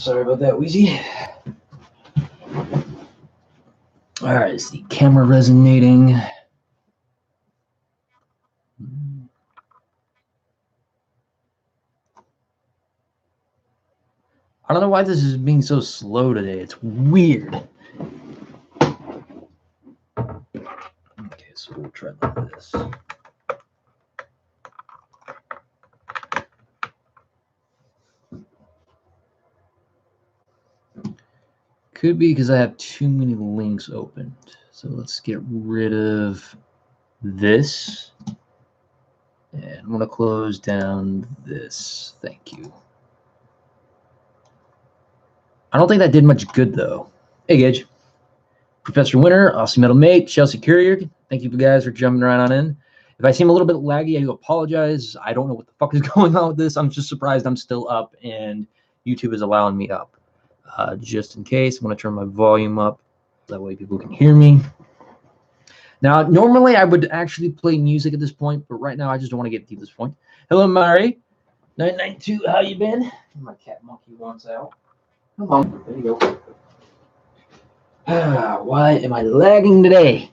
Sorry about that, Wheezy. All right, is the camera resonating? I don't know why this is being so slow today. It's weird. Okay, so we'll try like this. Could be because I have too many links opened. So let's get rid of this. And I'm going to close down this. Thank you. I don't think that did much good, though. Hey, Gage. Professor Winter, Aussie Metal Mate, Chelsea Courier. Thank you guys for jumping right on in. If I seem a little bit laggy, I do apologize. I don't know what the fuck is going on with this. I'm just surprised I'm still up and YouTube is allowing me up. Just in case, I'm going to turn my volume up. That way people can hear me. Now, normally I would actually play music at this point, but right now I just don't want to get to this point. Hello, Mari. 992, how you been? My cat monkey wants out. Come on, there you go. Why am I lagging today?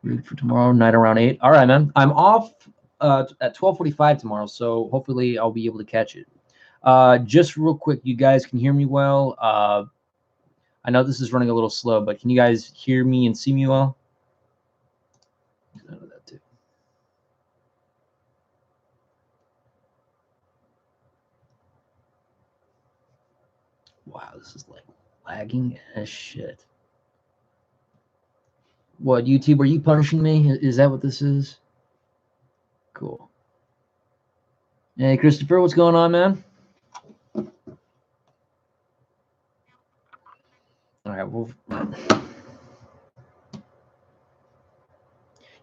Read for tomorrow night around 8. All right, man. I'm off at 12:45 tomorrow, so hopefully I'll be able to catch it. Just real quick, you guys can hear me well. I know this is running a little slow, but can you guys hear me and see me well? I know that too. Wow, this is like lagging as shit. What, YouTube, are you punishing me? Is that what this is? Cool. Hey, Christopher, what's going on, man? All right, well,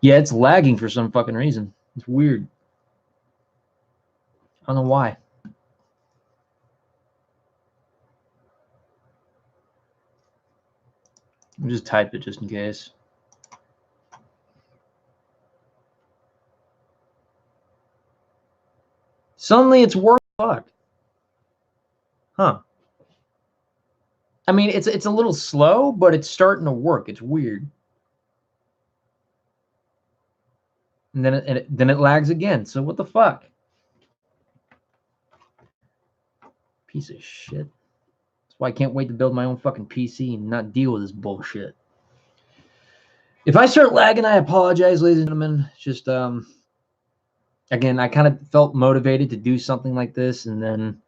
yeah, it's lagging for some fucking reason. It's weird. I don't know why. I'll just type it just in case. Suddenly it's working. Fuck. Huh. I mean, it's a little slow, but it's starting to work. It's weird. And then it lags again. So what the fuck? Piece of shit. That's why I can't wait to build my own fucking PC and not deal with this bullshit. If I start lagging, I apologize, ladies and gentlemen. Just again, I kind of felt motivated to do something like this, and then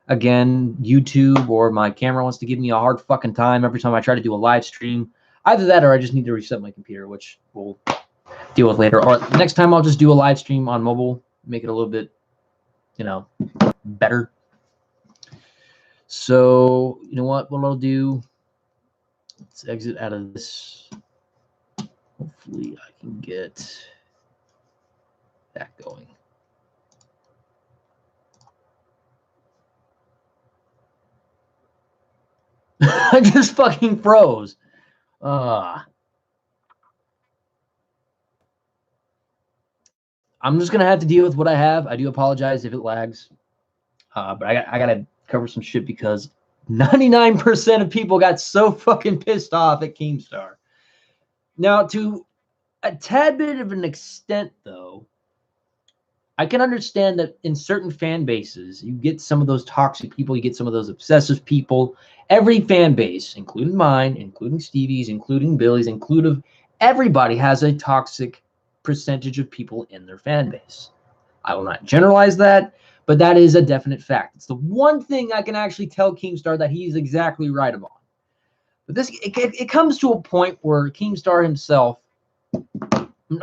again, YouTube or my camera wants to give me a hard fucking time every time I try to do a live stream. Either that or I just need to reset my computer, which we'll deal with later. Or next time I'll just do a live stream on mobile, make it a little bit, you know, better. So, you know what I'll do? Let's exit out of this. Hopefully I can get that going. I just fucking froze. I'm just gonna have to deal with what I have. I do apologize if it lags, but I gotta cover some shit because 99% of people got so fucking pissed off at Keemstar. Now, to a tad bit of an extent, though, I can understand that in certain fan bases, you get some of those toxic people, you get some of those obsessive people. Every fan base, including mine, including Stevie's, including Billie's, including everybody has a toxic percentage of people in their fan base. I will not generalize that, but that is a definite fact. It's the one thing I can actually tell Keemstar that he's exactly right about. But this, it comes to a point where Keemstar himself,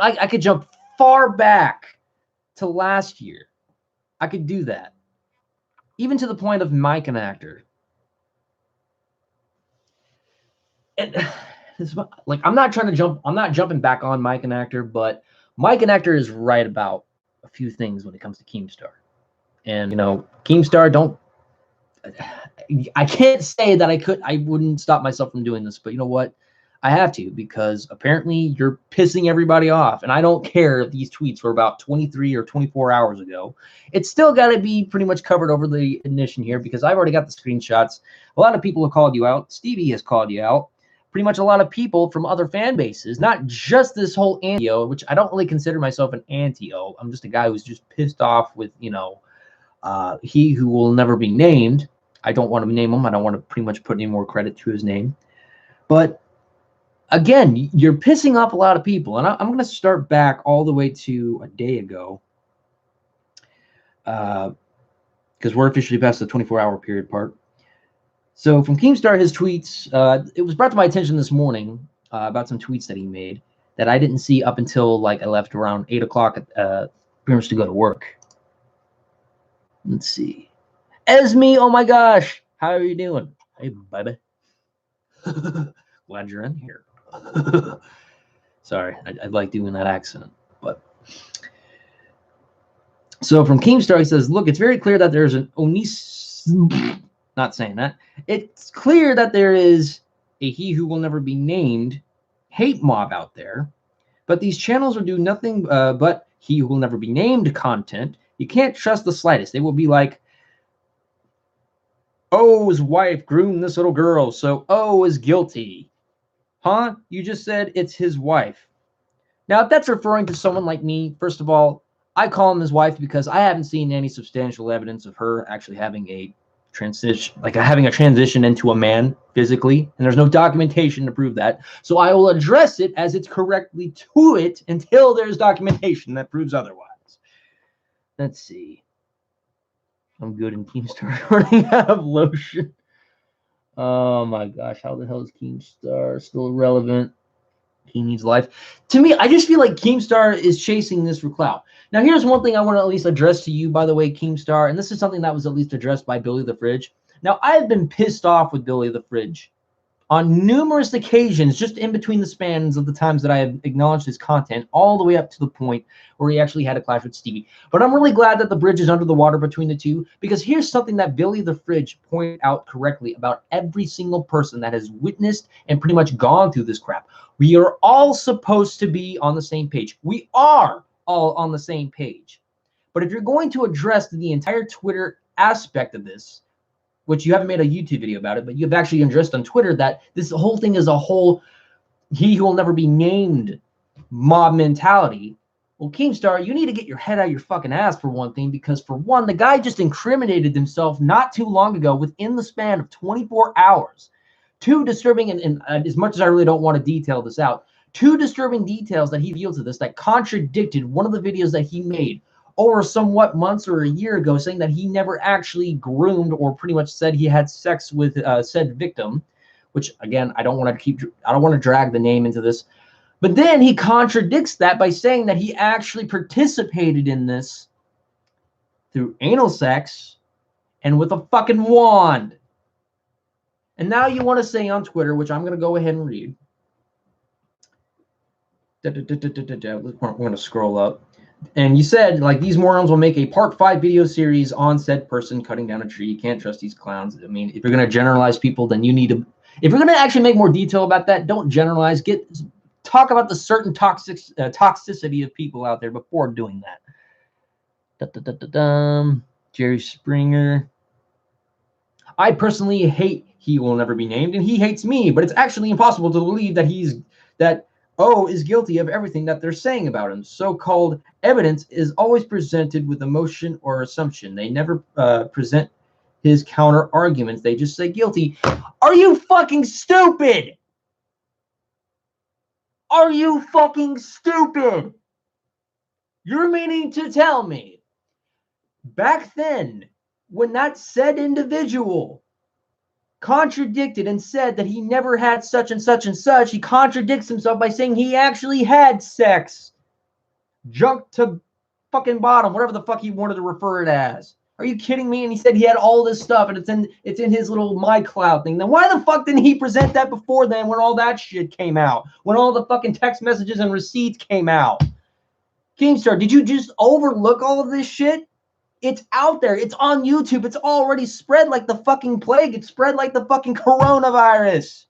I could jump far back to last year. I could do that. Even to the point of Mike and Actor. And like, I'm not jumping back on Mike and Actor, but Mike and Actor is right about a few things when it comes to Keemstar. And, you know, Keemstar, I can't say that I wouldn't stop myself from doing this, but you know what? I have to, because apparently you're pissing everybody off. And I don't care if these tweets were about 23 or 24 hours ago. It's still got to be pretty much covered over the ignition here, because I've already got the screenshots. A lot of people have called you out. Stevie has called you out. Pretty much a lot of people from other fan bases, not just this whole anti-O, which I don't really consider myself an anti-O. I'm just a guy who's just pissed off with, he who will never be named. I don't want to name him. I don't want to pretty much put any more credit to his name. But again, you're pissing off a lot of people. And I'm going to start back all the way to a day ago, because we're officially past the 24-hour period part. So from Keemstar, his tweets, it was brought to my attention this morning about some tweets that he made that I didn't see up until like I left around 8 o'clock pretty much to go to work. Let's see. Esme, oh my gosh, how are you doing? Hey, baby. Glad you're in here. Sorry, I like doing that accent. But so from Keemstar, he says, look, it's very clear that there's an not saying that. It's clear that there is a he who will never be named hate mob out there, but these channels will do nothing but he who will never be named content. You can't trust the slightest. They will be like, oh, his wife groomed this little girl, so O is guilty. Huh? You just said it's his wife. Now, if that's referring to someone like me, first of all, I call him his wife because I haven't seen any substantial evidence of her actually having a transition into a man physically, and there's no documentation to prove that. So I will address it as it's correctly to it until there's documentation that proves otherwise. Let's see. I'm good in Keemstar running out of lotion. Oh my gosh, how the hell is Keemstar still relevant? He needs life. To me, I just feel like Keemstar is chasing this for clout. Now, here's one thing I want to at least address to you, by the way, Keemstar, and this is something that was at least addressed by Billie the Fridge. Now, I've been pissed off with Billie the Fridge on numerous occasions, just in between the spans of the times that I have acknowledged his content, all the way up to the point where he actually had a clash with Stevie. But I'm really glad that the bridge is under the water between the two, because here's something that Billie the Fridge pointed out correctly about every single person that has witnessed and pretty much gone through this crap. We are all supposed to be on the same page. We are all on the same page. But if you're going to address the entire Twitter aspect of this, which you haven't made a YouTube video about it, but you've actually addressed on Twitter that this whole thing is a whole he who will never be named mob mentality. Well, Keemstar, you need to get your head out of your fucking ass for one thing, because for one, the guy just incriminated himself not too long ago within the span of 24 hours. Two disturbing, and as much as I really don't want to detail this out, two disturbing details that he revealed to this that contradicted one of the videos that he made over somewhat months or a year ago, saying that he never actually groomed or pretty much said he had sex with said victim, which again, I don't want to drag the name into this. But then he contradicts that by saying that he actually participated in this through anal sex and with a fucking wand. And now you want to say on Twitter, which I'm going to go ahead and read. We're going to scroll up. And you said, like, these morons will make a part 5 video series on said person cutting down a tree. You can't trust these clowns. I mean, if you're going to generalize people, then you need to, if you're going to actually make more detail about that, don't generalize. Talk about the certain toxicity of people out there before doing that. Jerry Springer. I personally hate he will never be named, and he hates me, but it's actually impossible to believe that O is guilty of everything that they're saying about him. So-called evidence is always presented with emotion or assumption. They never present his counter arguments. They just say guilty. Are you fucking stupid? Are you fucking stupid? You're meaning to tell me back then, when that said individual contradicted and said that he never had such and such and such, he contradicts himself by saying he actually had sex. Junk to fucking bottom, whatever the fuck he wanted to refer it as. Are you kidding me? And he said he had all this stuff and it's in his little MyCloud thing. Then why the fuck didn't he present that before then, when all that shit came out? When all the fucking text messages and receipts came out? Keemstar, did you just overlook all of this shit? It's out there. It's on YouTube. It's already spread like the fucking plague. It's spread like the fucking coronavirus.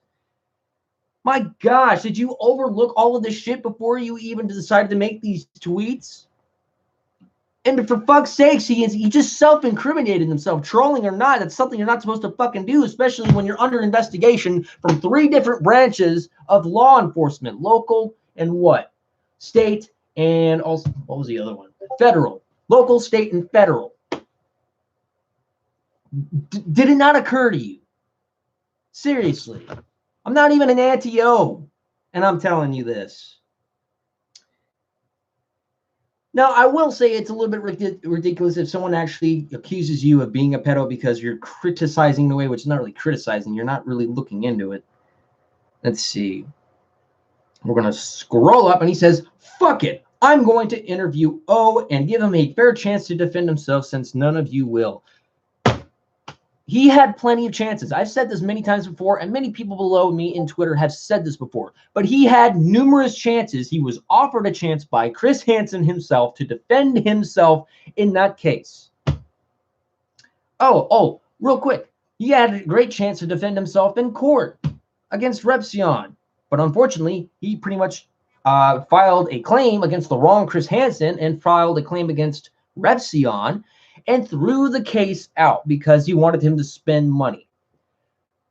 My gosh, did you overlook all of this shit before you even decided to make these tweets? And for fuck's sakes, he just self-incriminated himself, trolling or not. That's something you're not supposed to fucking do, especially when you're under investigation from 3 different branches of law enforcement, local and what? State, and also, what was the other one? Federal. Local, state, and federal. Did it not occur to you? Seriously. I'm not even an anti-O, and I'm telling you this. Now, I will say it's a little bit ridiculous if someone actually accuses you of being a pedo because you're criticizing in a way, which is not really criticizing. You're not really looking into it. Let's see. We're going to scroll up, and he says, fuck it. I'm going to interview O and give him a fair chance to defend himself since none of you will. He had plenty of chances. I've said this many times before, and many people below me in Twitter have said this before. But he had numerous chances. He was offered a chance by Chris Hansen himself to defend himself in that case. Oh, real quick. He had a great chance to defend himself in court against Repsion. But unfortunately, he pretty much filed a claim against the wrong Chris Hansen and filed a claim against Repsion and threw the case out because he wanted him to spend money.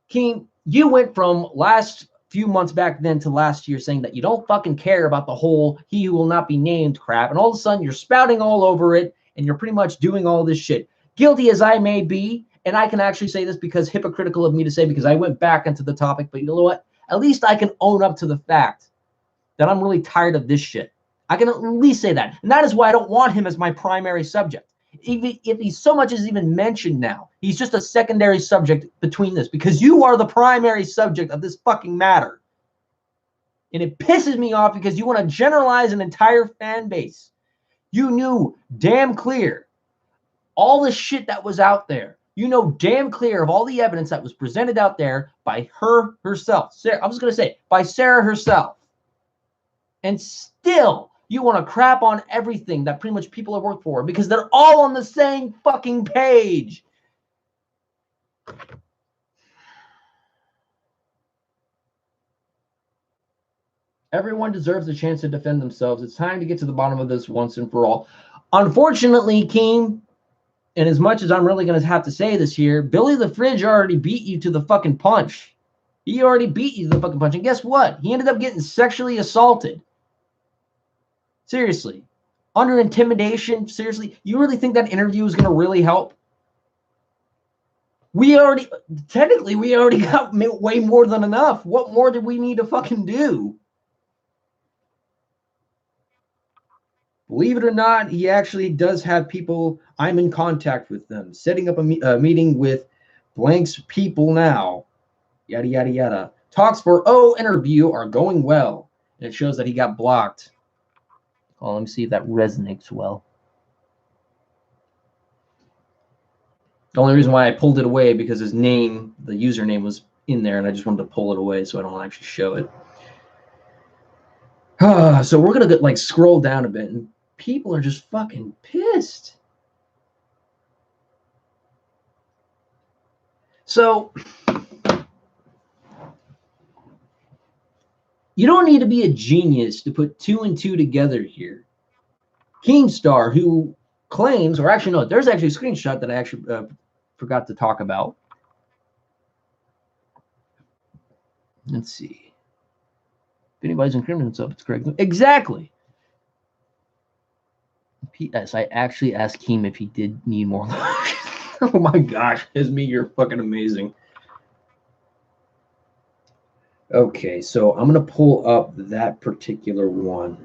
Keem, you went from last few months back then to last year saying that you don't fucking care about the whole he who will not be named crap, and all of a sudden you're spouting all over it, and you're pretty much doing all this shit. Guilty as I may be, and I can actually say this because hypocritical of me to say because I went back into the topic, but you know what? At least I can own up to the fact that I'm really tired of this shit. I can at least say that. And that is why I don't want him as my primary subject. Even if he so much as even mentioned now, he's just a secondary subject between this because you are the primary subject of this fucking matter. And it pisses me off because you want to generalize an entire fan base. You knew damn clear all the shit that was out there. You know damn clear of all the evidence that was presented out there by her herself. Sarah, I was going to say by Sarah herself. And still, you want to crap on everything that pretty much people have worked for because they're all on the same fucking page. Everyone deserves a chance to defend themselves. It's time to get to the bottom of this once and for all. Unfortunately, Keem, and as much as I'm really going to have to say this here, Billy the Fridge already beat you to the fucking punch. He already beat you to the fucking punch. And guess what? He ended up getting sexually assaulted. Seriously. Under intimidation. Seriously. You really think that interview is going to really help? Technically, we already got way more than enough. What more do we need to fucking do? Believe it or not, he actually does have people. I'm in contact with them. Setting up a meeting with blank's people now. Yada, yada, yada. Talks for O interview are going well. And it shows that he got blocked. Oh, let me see if that resonates well. The only reason why I pulled it away because his name, the username was in there, and I just wanted to pull it away so I don't actually show it. So we're going to scroll down a bit, and people are just fucking pissed. So you don't need to be a genius to put 2 and 2 together here. Keemstar, who claims, or actually no, there's actually a screenshot that I actually forgot to talk about. Let's see. If anybody's incriminating himself, it's correct. Exactly. P.S. I actually asked Keem if he did need more. Oh my gosh, Esme, you're fucking amazing. Okay, so I'm going to pull up that particular one.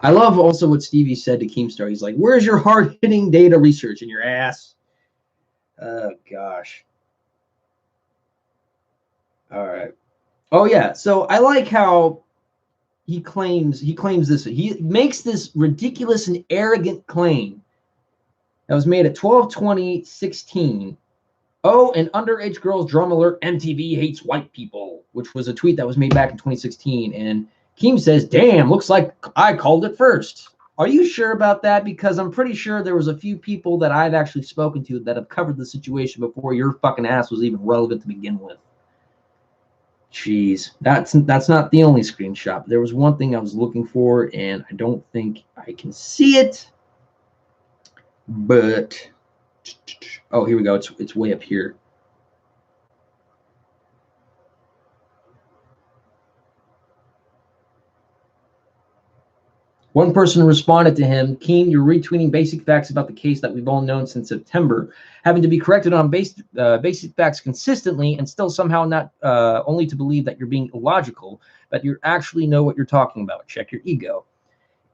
I love also what Stevie said to Keemstar. He's like, where's your hard-hitting data research in your ass? Oh, gosh. All right. Oh, yeah. So I like how he claims this. He makes this ridiculous and arrogant claim that was made at 12/20/16. Oh, and underage girls drum alert, MTV hates white people, which was a tweet that was made back in 2016. And Keem says, damn, looks like I called it first. Are you sure about that? Because I'm pretty sure there was a few people that I've actually spoken to that have covered the situation before your fucking ass was even relevant to begin with. Jeez, that's not the only screenshot. There was one thing I was looking for, and I don't think I can see it. But oh, here we go. It's way up here. One person responded to him, Keem, you're retweeting basic facts about the case that we've all known since September, having to be corrected on basic facts consistently and still somehow not only to believe that you're being illogical, but you actually know what you're talking about. Check your ego.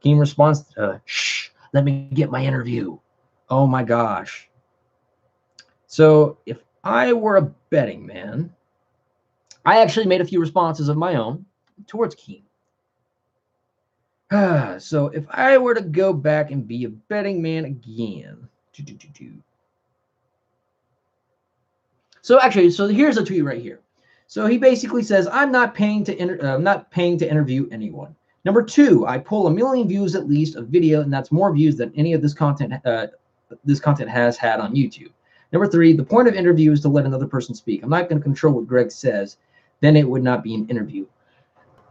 Keem responds, shh, let me get my interview. Oh my gosh. So if I were a betting man, I actually made a few responses of my own towards Keem. So if I were to go back and be a betting man again. So here's a tweet right here. So he basically says, I'm not paying to interview anyone. Number 2, I pull 1 million views at least of video, and that's more views than any of this content has had on YouTube. Number 3, the point of interview is to let another person speak. I'm not going to control what Greg says. Then it would not be an interview.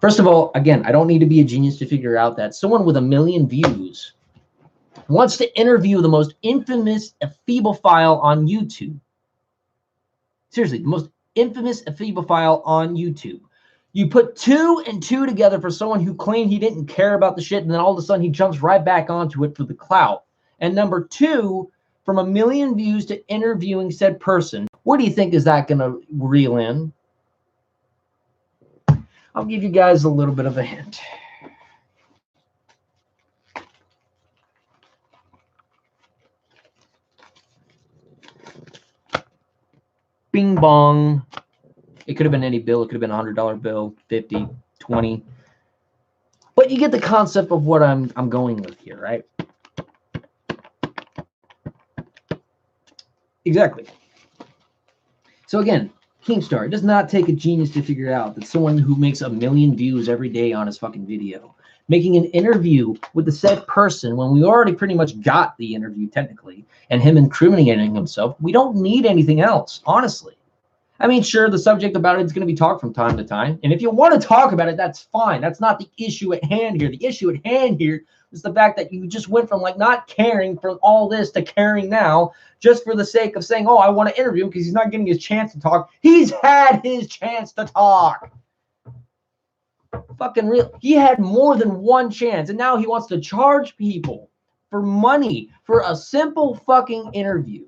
First of all, again, I don't need to be a genius to figure out that someone with 1 million views wants to interview the most infamous ephebophile on YouTube. Seriously, the most infamous ephebophile on YouTube. You put 2 and 2 together for someone who claimed he didn't care about the shit, and then all of a sudden he jumps right back onto it for the clout. And number 2, from 1 million views to interviewing said person, what do you think is that going to reel in? I'll give you guys a little bit of a hint. Bing bong. It could have been any bill. It could have been a $100 bill, 50, 20. But you get the concept of what I'm going with here, right? Exactly. So again, Keemstar, it does not take a genius to figure out that someone who makes 1 million views every day on his fucking video, making an interview with the said person when we already pretty much got the interview technically, and him incriminating himself, we don't need anything else, honestly. I mean, sure, the subject about it is going to be talked from time to time. And if you want to talk about it, that's fine. That's not the issue at hand here. The issue at hand here is the fact that you just went from like not caring for all this to caring now just for the sake of saying, oh, I want to interview him because he's not getting his chance to talk. He's had his chance to talk. Fucking real. He had more than one chance. And now he wants to charge people for money for a simple fucking interview.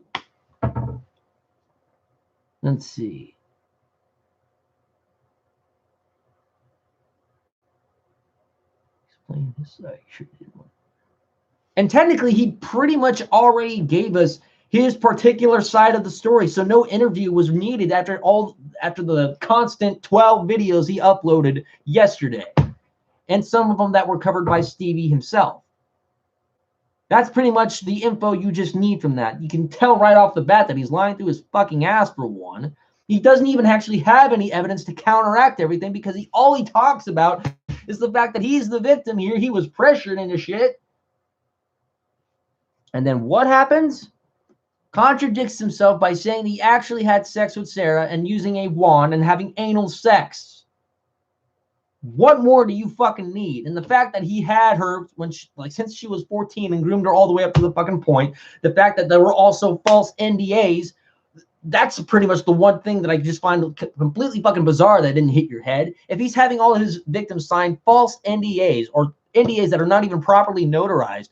Let's see. Explain this side. And technically, he pretty much already gave us his particular side of the story. So no interview was needed after the constant 12 videos he uploaded yesterday. And some of them that were covered by Stevie himself. That's pretty much the info you just need from that. You can tell right off the bat that he's lying through his fucking ass for one. He doesn't even actually have any evidence to counteract everything because all he talks about is the fact that he's the victim here. He was pressured into shit. And then what happens? Contradicts himself by saying he actually had sex with Sarah and using a wand and having anal sex. What more do you fucking need? And the fact that he had her since she was 14 and groomed her all the way up to the fucking point, the fact that there were also false NDAs, that's pretty much the one thing that I just find completely fucking bizarre that didn't hit your head. If he's having all of his victims sign false NDAs or NDAs that are not even properly notarized,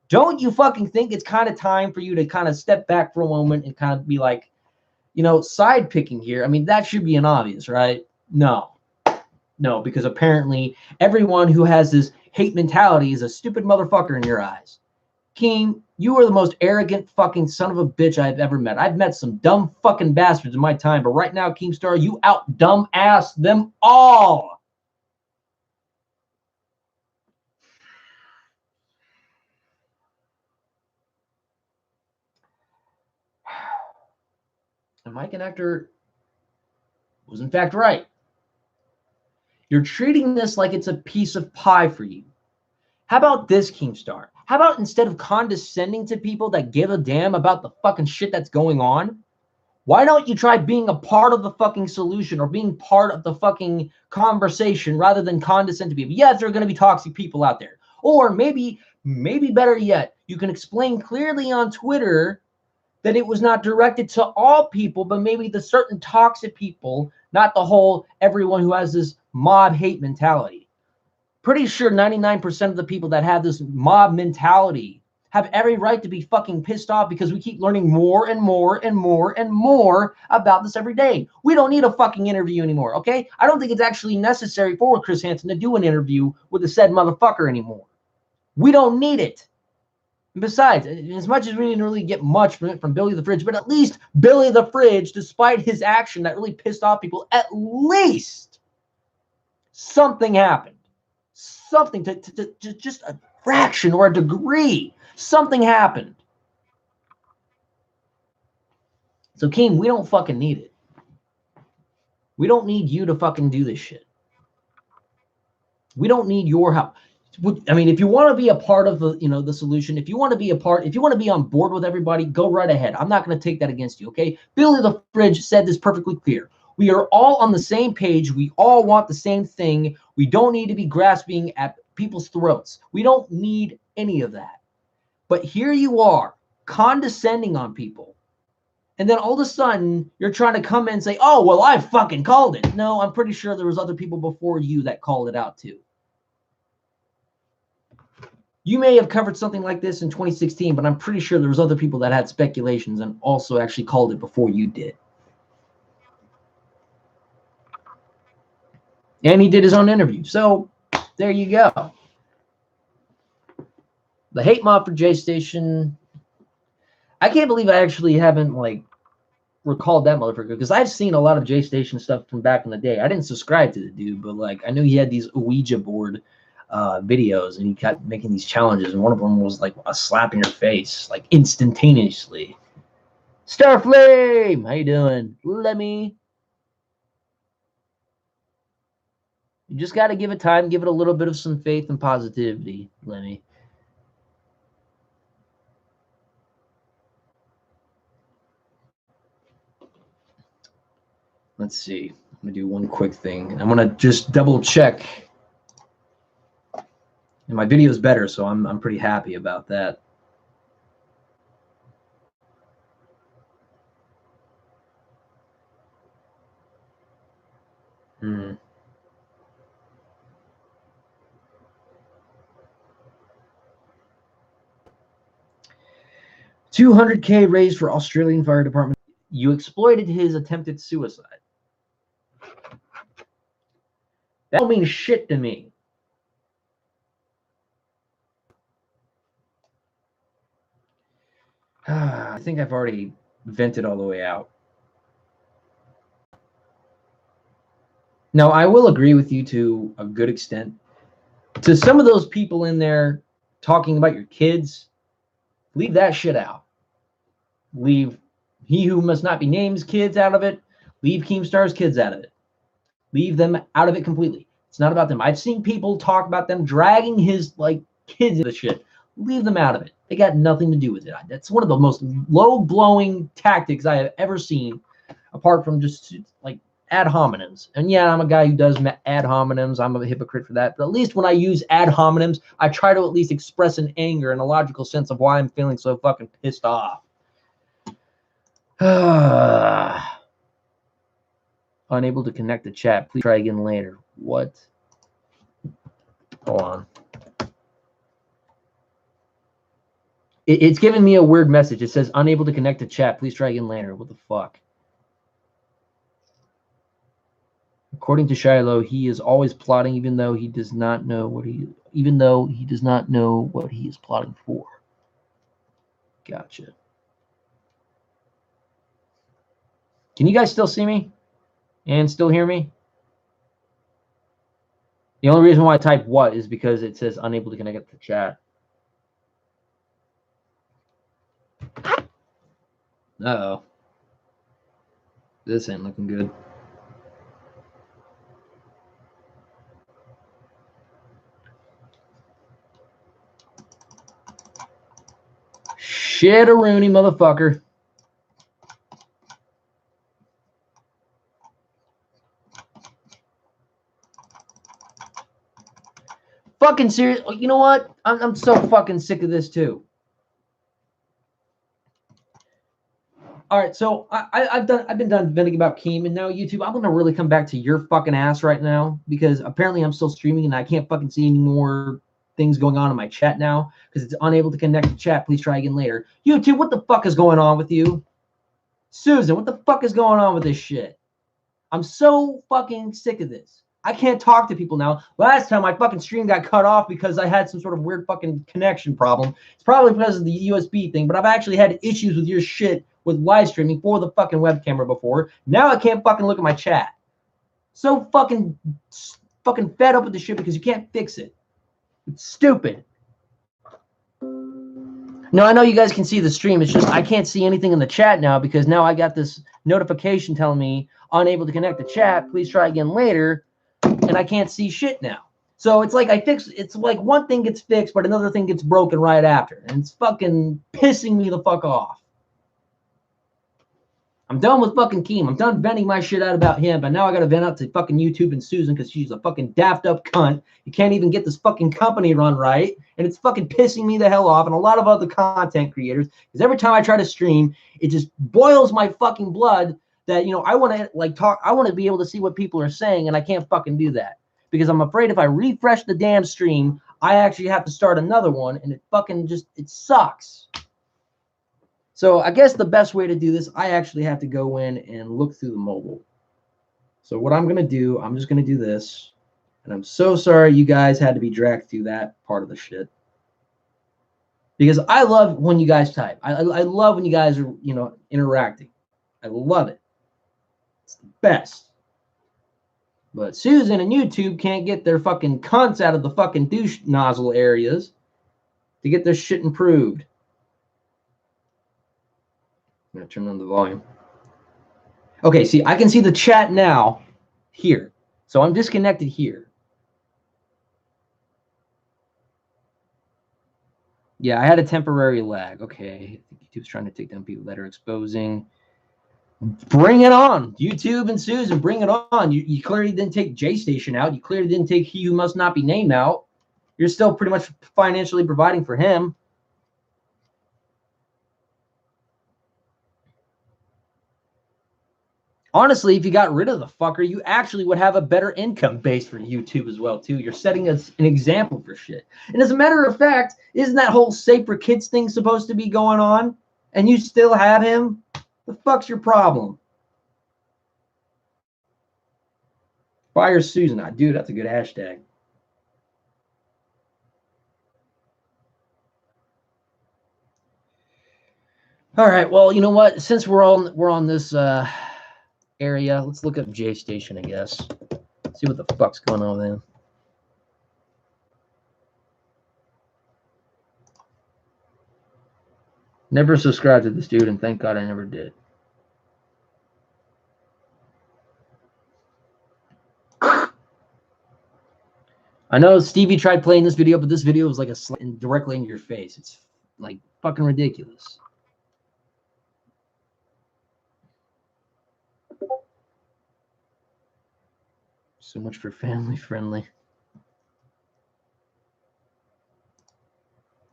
don't you fucking think it's kind of time for you to kind of step back for a moment and kind of be like, side picking here? I mean, that should be an obvious, right? No, because apparently everyone who has this hate mentality is a stupid motherfucker in your eyes. Keem, you are the most arrogant fucking son of a bitch I've ever met. I've met some dumb fucking bastards in my time, but right now, Keemstar, you out dumb ass them all. And Mike and Hector was in fact right. You're treating this like it's a piece of pie for you. How about this, Keemstar? How about instead of condescending to people that give a damn about the fucking shit that's going on, Why don't you try being a part of the fucking solution or being part of the fucking conversation rather than condescend to people? Yes, there are going to be toxic people out there. Or maybe better yet, you can explain clearly on Twitter that it was not directed to all people, but maybe the certain toxic people, not the whole everyone who has this mob hate mentality. Pretty sure 99% of the people that have this mob mentality have every right to be fucking pissed off because we keep learning more and more and more and more about this every day. We don't need a fucking interview anymore, okay? I don't think it's actually necessary for Chris Hansen to do an interview with the said motherfucker anymore. We don't need it. And besides, as much as we didn't really get much from Billy the Fridge, but at least Billy the Fridge, despite his action that really pissed off people, at least something happened. Something to just a fraction or a degree. Something happened. So, Keem, we don't fucking need it. We don't need you to fucking do this shit. We don't need your help. I mean, if you want to be a part of the, the solution, if you want to be on board with everybody, go right ahead. I'm not going to take that against you, okay? Billy the Fridge said this perfectly clear. We are all on the same page. We all want the same thing. We don't need to be grasping at people's throats. We don't need any of that. But here you are, condescending on people. And then all of a sudden, you're trying to come in and say, oh, well, I fucking called it. No, I'm pretty sure there was other people before you that called it out too. You may have covered something like this in 2016, but I'm pretty sure there was other people that had speculations and also actually called it before you did. And he did his own interview. So there you go. The hate mob for J Station. I can't believe I actually haven't recalled that motherfucker, because I've seen a lot of J Station stuff from back in the day. I didn't subscribe to the dude, but I knew he had these Ouija board videos, and he kept making these challenges, and one of them was a slap in your face, instantaneously. Starflame, how you doing? Lemmy. You just got to give it time, give it a little bit of some faith and positivity, Lemmy. Let's see. I'm going to do one quick thing. I'm going to just double check. And my video is better, so I'm pretty happy about that. Hmm. 200K raised for Australian Fire Department. You exploited his attempted suicide. That don't mean shit to me. I think I've already vented all the way out. Now, I will agree with you to a good extent. To some of those people in there talking about your kids, leave that shit out. Leave he who must not be named's kids out of it. Leave Keemstar's kids out of it. Leave them out of it completely. It's not about them. I've seen people talk about them dragging his kids into shit. Leave them out of it. They got nothing to do with it. That's one of the most low-blowing tactics I have ever seen, apart from just ad hominems. And yeah, I'm a guy who does ad hominems. I'm a hypocrite for that. But at least when I use ad hominems, I try to at least express an anger and a logical sense of why I'm feeling so fucking pissed off. Unable to connect the chat. Please try again later. What? Hold on. It's giving me a weird message. It says unable to connect to chat. Please try again later. What the fuck? According to Shiloh, he is always plotting, even though he does not know what he is plotting for. Gotcha. Can you guys still see me and still hear me? The only reason why I type what is because it says unable to connect to chat. Uh-oh. This ain't looking good. Shit-a-rooney, motherfucker. fucking serious? You know what? I'm so fucking sick of this too. All right, so I've been done venting about Keem, and now YouTube, I'm gonna really come back to your fucking ass right now because apparently I'm still streaming and I can't fucking see any more things going on in my chat now because it's unable to connect to chat. Please try again later. YouTube, what the fuck is going on with you? Susan, what the fuck is going on with this shit? I'm so fucking sick of this. I can't talk to people now. Last time my fucking stream got cut off because I had some sort of weird fucking connection problem. It's probably because of the USB thing, but I've actually had issues with your shit with live streaming for the fucking web camera before. Now I can't fucking look at my chat. So fucking fed up with this shit because you can't fix it. It's stupid. No, I know you guys can see the stream. It's just I can't see anything in the chat now because now I got this notification telling me unable to connect the chat. Please try again later. And I can't see shit now. So it's like it's like one thing gets fixed, but another thing gets broken right after. And it's fucking pissing me the fuck off. I'm done with fucking Keem. I'm done venting my shit out about him, but now I gotta vent out to fucking YouTube and Susan because she's a fucking daft up cunt. You can't even get this fucking company run right, and it's fucking pissing me the hell off, and a lot of other content creators, because every time I try to stream, it just boils my fucking blood that, you know, I want to like talk, I want to be able to see what people are saying, and I can't fucking do that because I'm afraid if I refresh the damn stream, I actually have to start another one, and it fucking just, it sucks. So I guess the best way to do this, I actually have to go in and look through the mobile. So what I'm going to do, I'm just going to do this. And I'm so sorry you guys had to be dragged through that part of the shit. Because I love when you guys type. I love when you guys are, you know, interacting. I love it. It's the best. But Susan and YouTube can't get their fucking cunts out of the fucking douche nozzle areas to get their shit improved. I'm going to turn on the volume. Okay, see, I can see the chat now here. So I'm disconnected here. Yeah, I had a temporary lag. Okay, I think YouTube's trying to take down people that are exposing. Bring it on, YouTube and Susan, bring it on. You clearly didn't take J Station out. You clearly didn't take He Who Must Not Be Named out. You're still pretty much financially providing for him. Honestly, if you got rid of the fucker, you actually would have a better income base for YouTube as well, too. You're setting us an example for shit. And as a matter of fact, isn't that whole Safe for Kids thing supposed to be going on? And you still have him? The fuck's your problem? Fire Susan. Dude, that's a good hashtag. All right, well, you know what? Since we're on this area, let's look up J Station, I guess. See what the fuck's going on then. Never subscribed to this dude, and thank God I never did. I know Stevie tried playing this video, but this video was like a slap directly in your face. It's like fucking ridiculous. So much for family friendly.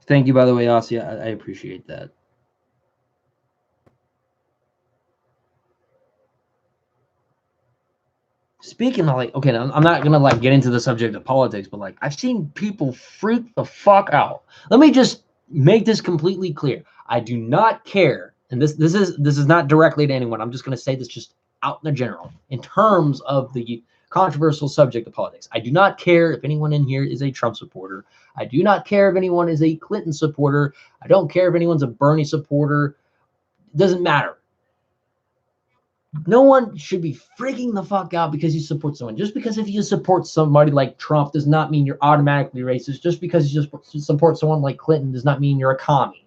Thank you, by the way, Aussie. I appreciate that. Speaking of like, okay, I'm not gonna like get into the subject of politics, but like I've seen people freak the fuck out. Let me just make this completely clear. I do not care, and this is not directly to anyone. I'm just gonna say this just out in the general, in terms of the controversial subject of politics. I do not care if anyone in here is a Trump supporter. I do not care if anyone is a Clinton supporter. I don't care if anyone's a Bernie supporter. It doesn't matter. No one should be freaking the fuck out because you support someone. Just because if you support somebody like Trump does not mean you're automatically racist. Just because you just support someone like Clinton does not mean you're a commie.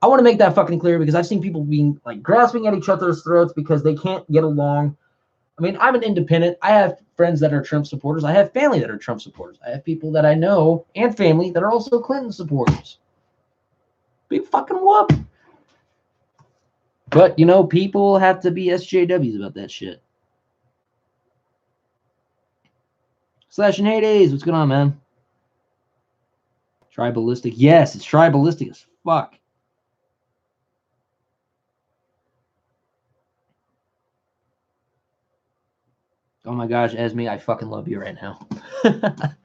I want to make that fucking clear because I've seen people being like grasping at each other's throats because they can't get along. I mean, I'm an independent. I have friends that are Trump supporters. I have family that are Trump supporters. I have people that I know and family that are also Clinton supporters. Big fucking whoop. But, you know, people have to be SJWs about that shit. Slash and Heydays, what's going on, man? Tribalistic. Yes, it's tribalistic as fuck. Oh my gosh, Esme, I fucking love you right now. It's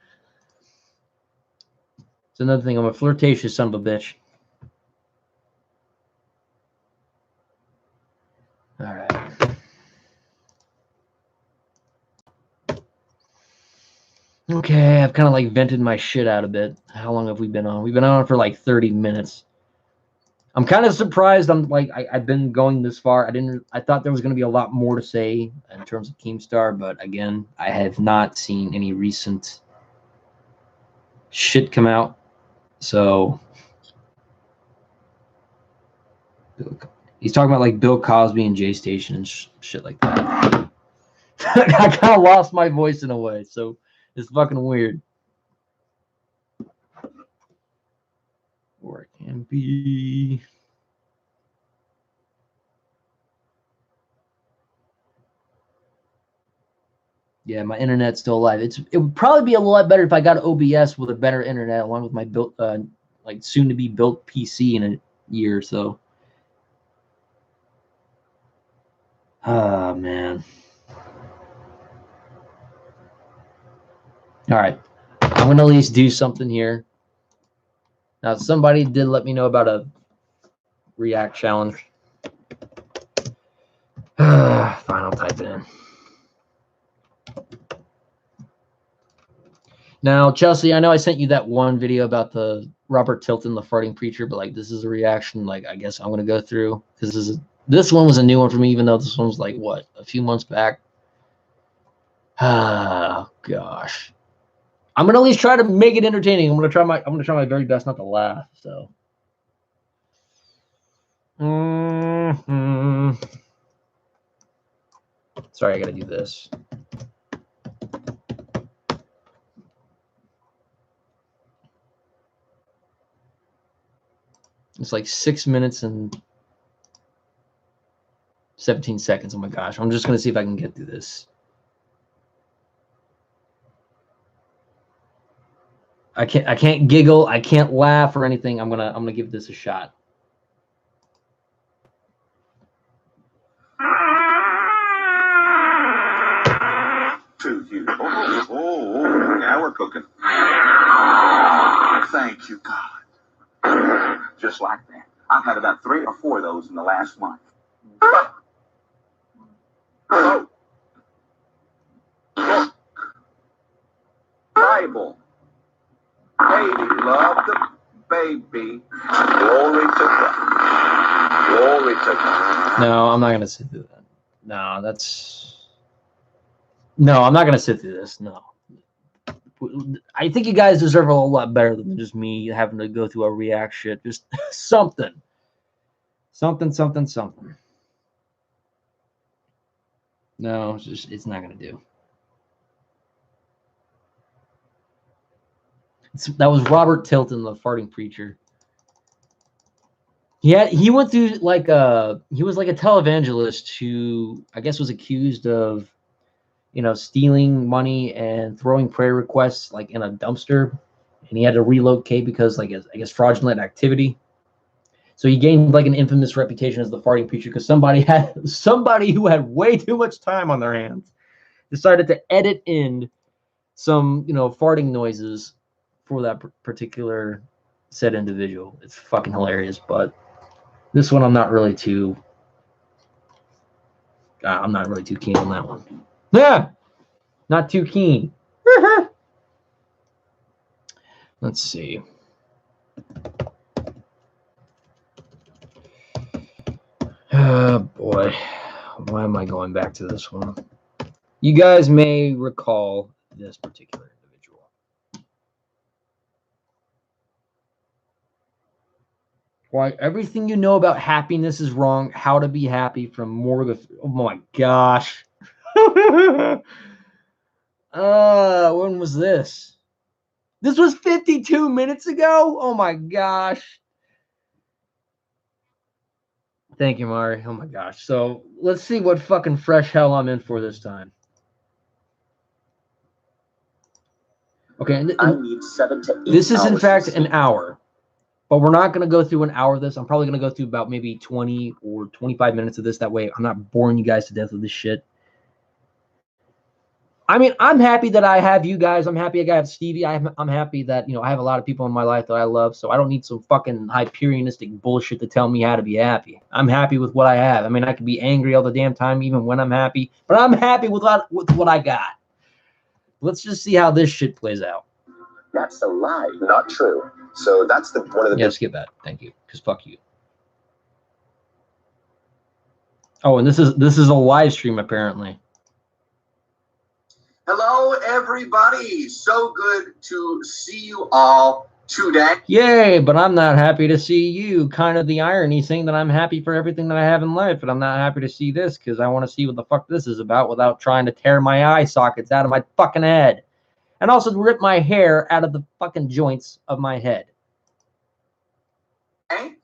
another thing. I'm a flirtatious son of a bitch. All right. Okay, I've kind of like vented my shit out a bit. How long have we been on? We've been on for like 30 minutes. I'm kind of surprised. I'm like, I've been going this far. I thought there was going to be a lot more to say in terms of Keemstar, but again, I have not seen any recent shit come out. So he's talking about like Bill Cosby and Jay Station and shit like that. I kind of lost my voice in a way, so it's fucking weird. Or it can be. Yeah, my internet's still alive. It would probably be a lot better if I got OBS with a better internet, along with my built, like soon to be built PC in a year or so. Oh man. All right, I'm gonna at least do something here. Now, somebody did let me know about a React challenge. Fine, I'll type it in. Now, Chelsea, I know I sent you that one video about the Robert Tilton, the farting preacher, but like this is a reaction. Like I guess I'm gonna go through because this one was a new one for me, even though this one was like what, a few months back. Oh gosh, I'm gonna at least try to make it entertaining. I'm gonna try my very best not to laugh. So. Sorry, I gotta do this. It's like 6 minutes and 17 seconds. Oh my gosh. I'm just gonna see if I can get through this. I can't giggle, I can't laugh or anything. I'm gonna give this a shot. To you. Oh, now we're cooking. Thank you, God. Just like that. I've had about 3 or 4 of those in the last month. Bible. Baby, love the baby. Glory to God. Glory to God. No, I'm not gonna sit through that. No, I'm not gonna sit through this. No. I think you guys deserve a lot better than just me having to go through a react shit. Just something. Something. No, it's not gonna do. That was Robert Tilton, the farting preacher. Yeah, he went through like he was like a televangelist who I guess was accused of, stealing money and throwing prayer requests like in a dumpster, and he had to relocate because like I guess fraudulent activity. So he gained like an infamous reputation as the farting preacher because somebody who had way too much time on their hands decided to edit in some farting noises for that particular said individual. It's fucking hilarious, but this one I'm not really too keen on that one. Yeah, not too keen. Let's see. Oh boy, why am I going back to this one? You guys may recall this particular individual. Why everything you know about happiness is wrong. How to be happy from Morgan. Oh my gosh. When was this? This was 52 minutes ago? Oh my gosh. Thank you, Mari. Oh my gosh. So let's see what fucking fresh hell I'm in for this time. Okay, I need 7 to 8 this is in hours fact of an sleep. hour, but we're not going to go through an hour of this. I'm probably going to go through about maybe 20 or 25 minutes of this. That way I'm not boring you guys to death with this shit. I mean, I'm happy that I have you guys. I'm happy I have Stevie. I'm happy that, you know, I have a lot of people in my life that I love. So I don't need some fucking Hyperionistic bullshit to tell me how to be happy. I'm happy with what I have. I mean, I can be angry all the damn time, even when I'm happy, but I'm happy with what I got. Let's just see how this shit plays out. That's a lie, not true. So that's one of the Yeah, skip that. Thank you. Because fuck you. Oh, and this is a live stream apparently. Hello, everybody. So good to see you all today. Yay, but I'm not happy to see you. Kind of the irony saying that I'm happy for everything that I have in life, but I'm not happy to see this because I want to see what the fuck this is about without trying to tear my eye sockets out of my fucking head. And also rip my hair out of the fucking joints of my head. Okay.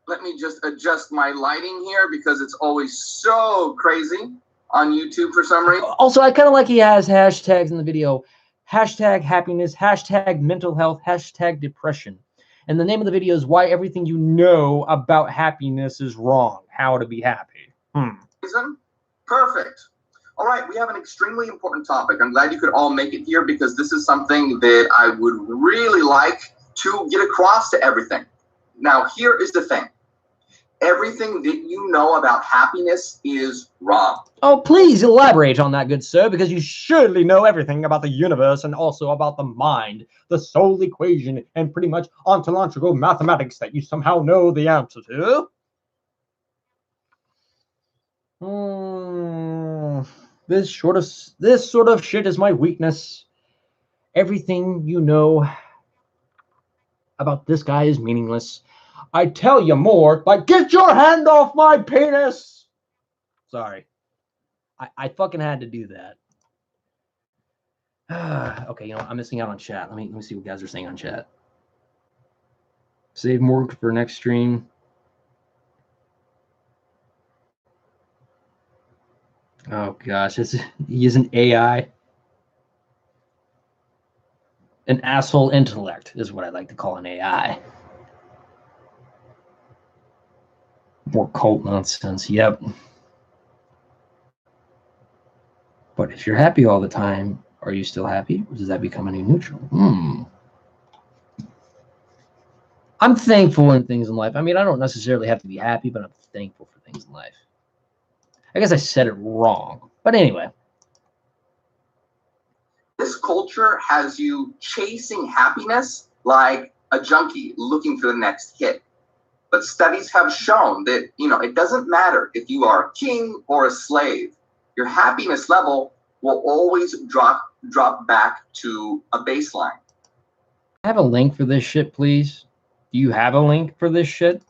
Let me just adjust my lighting here because it's always so crazy on YouTube for some reason. Also, I kind of like he has hashtags in the video. Hashtag happiness, hashtag mental health, hashtag depression. And the name of the video is why everything you know about happiness is wrong. How to be happy. Perfect. All right, we have an extremely important topic. I'm glad you could all make it here because this is something that I would really like to get across to everything. Now, here is the thing. Everything that you know about happiness is wrong. Oh, please elaborate on that, good sir, because you surely know everything about the universe and also about the mind, the soul equation, and pretty much ontological mathematics that you somehow know the answer to. This sort of shit is my weakness. Everything you know about this guy is meaningless. I tell you more, like, get your hand off my penis! Sorry. I fucking had to do that. Okay, you know, I'm missing out on chat. Let me see what guys are saying on chat. Save more for next stream. Oh gosh, he is an AI. An asshole intellect is what I like to call an AI. More cult nonsense, yep. But if you're happy all the time, are you still happy? Or does that become a new neutral? I'm thankful in things in life. I mean, I don't necessarily have to be happy, but I'm thankful for things in life. I guess I said it wrong. But anyway. This culture has you chasing happiness like a junkie looking for the next hit. But studies have shown that, you know, it doesn't matter if you are a king or a slave. Your happiness level will always drop back to a baseline. I have a link for this shit, please. Do you have a link for this shit?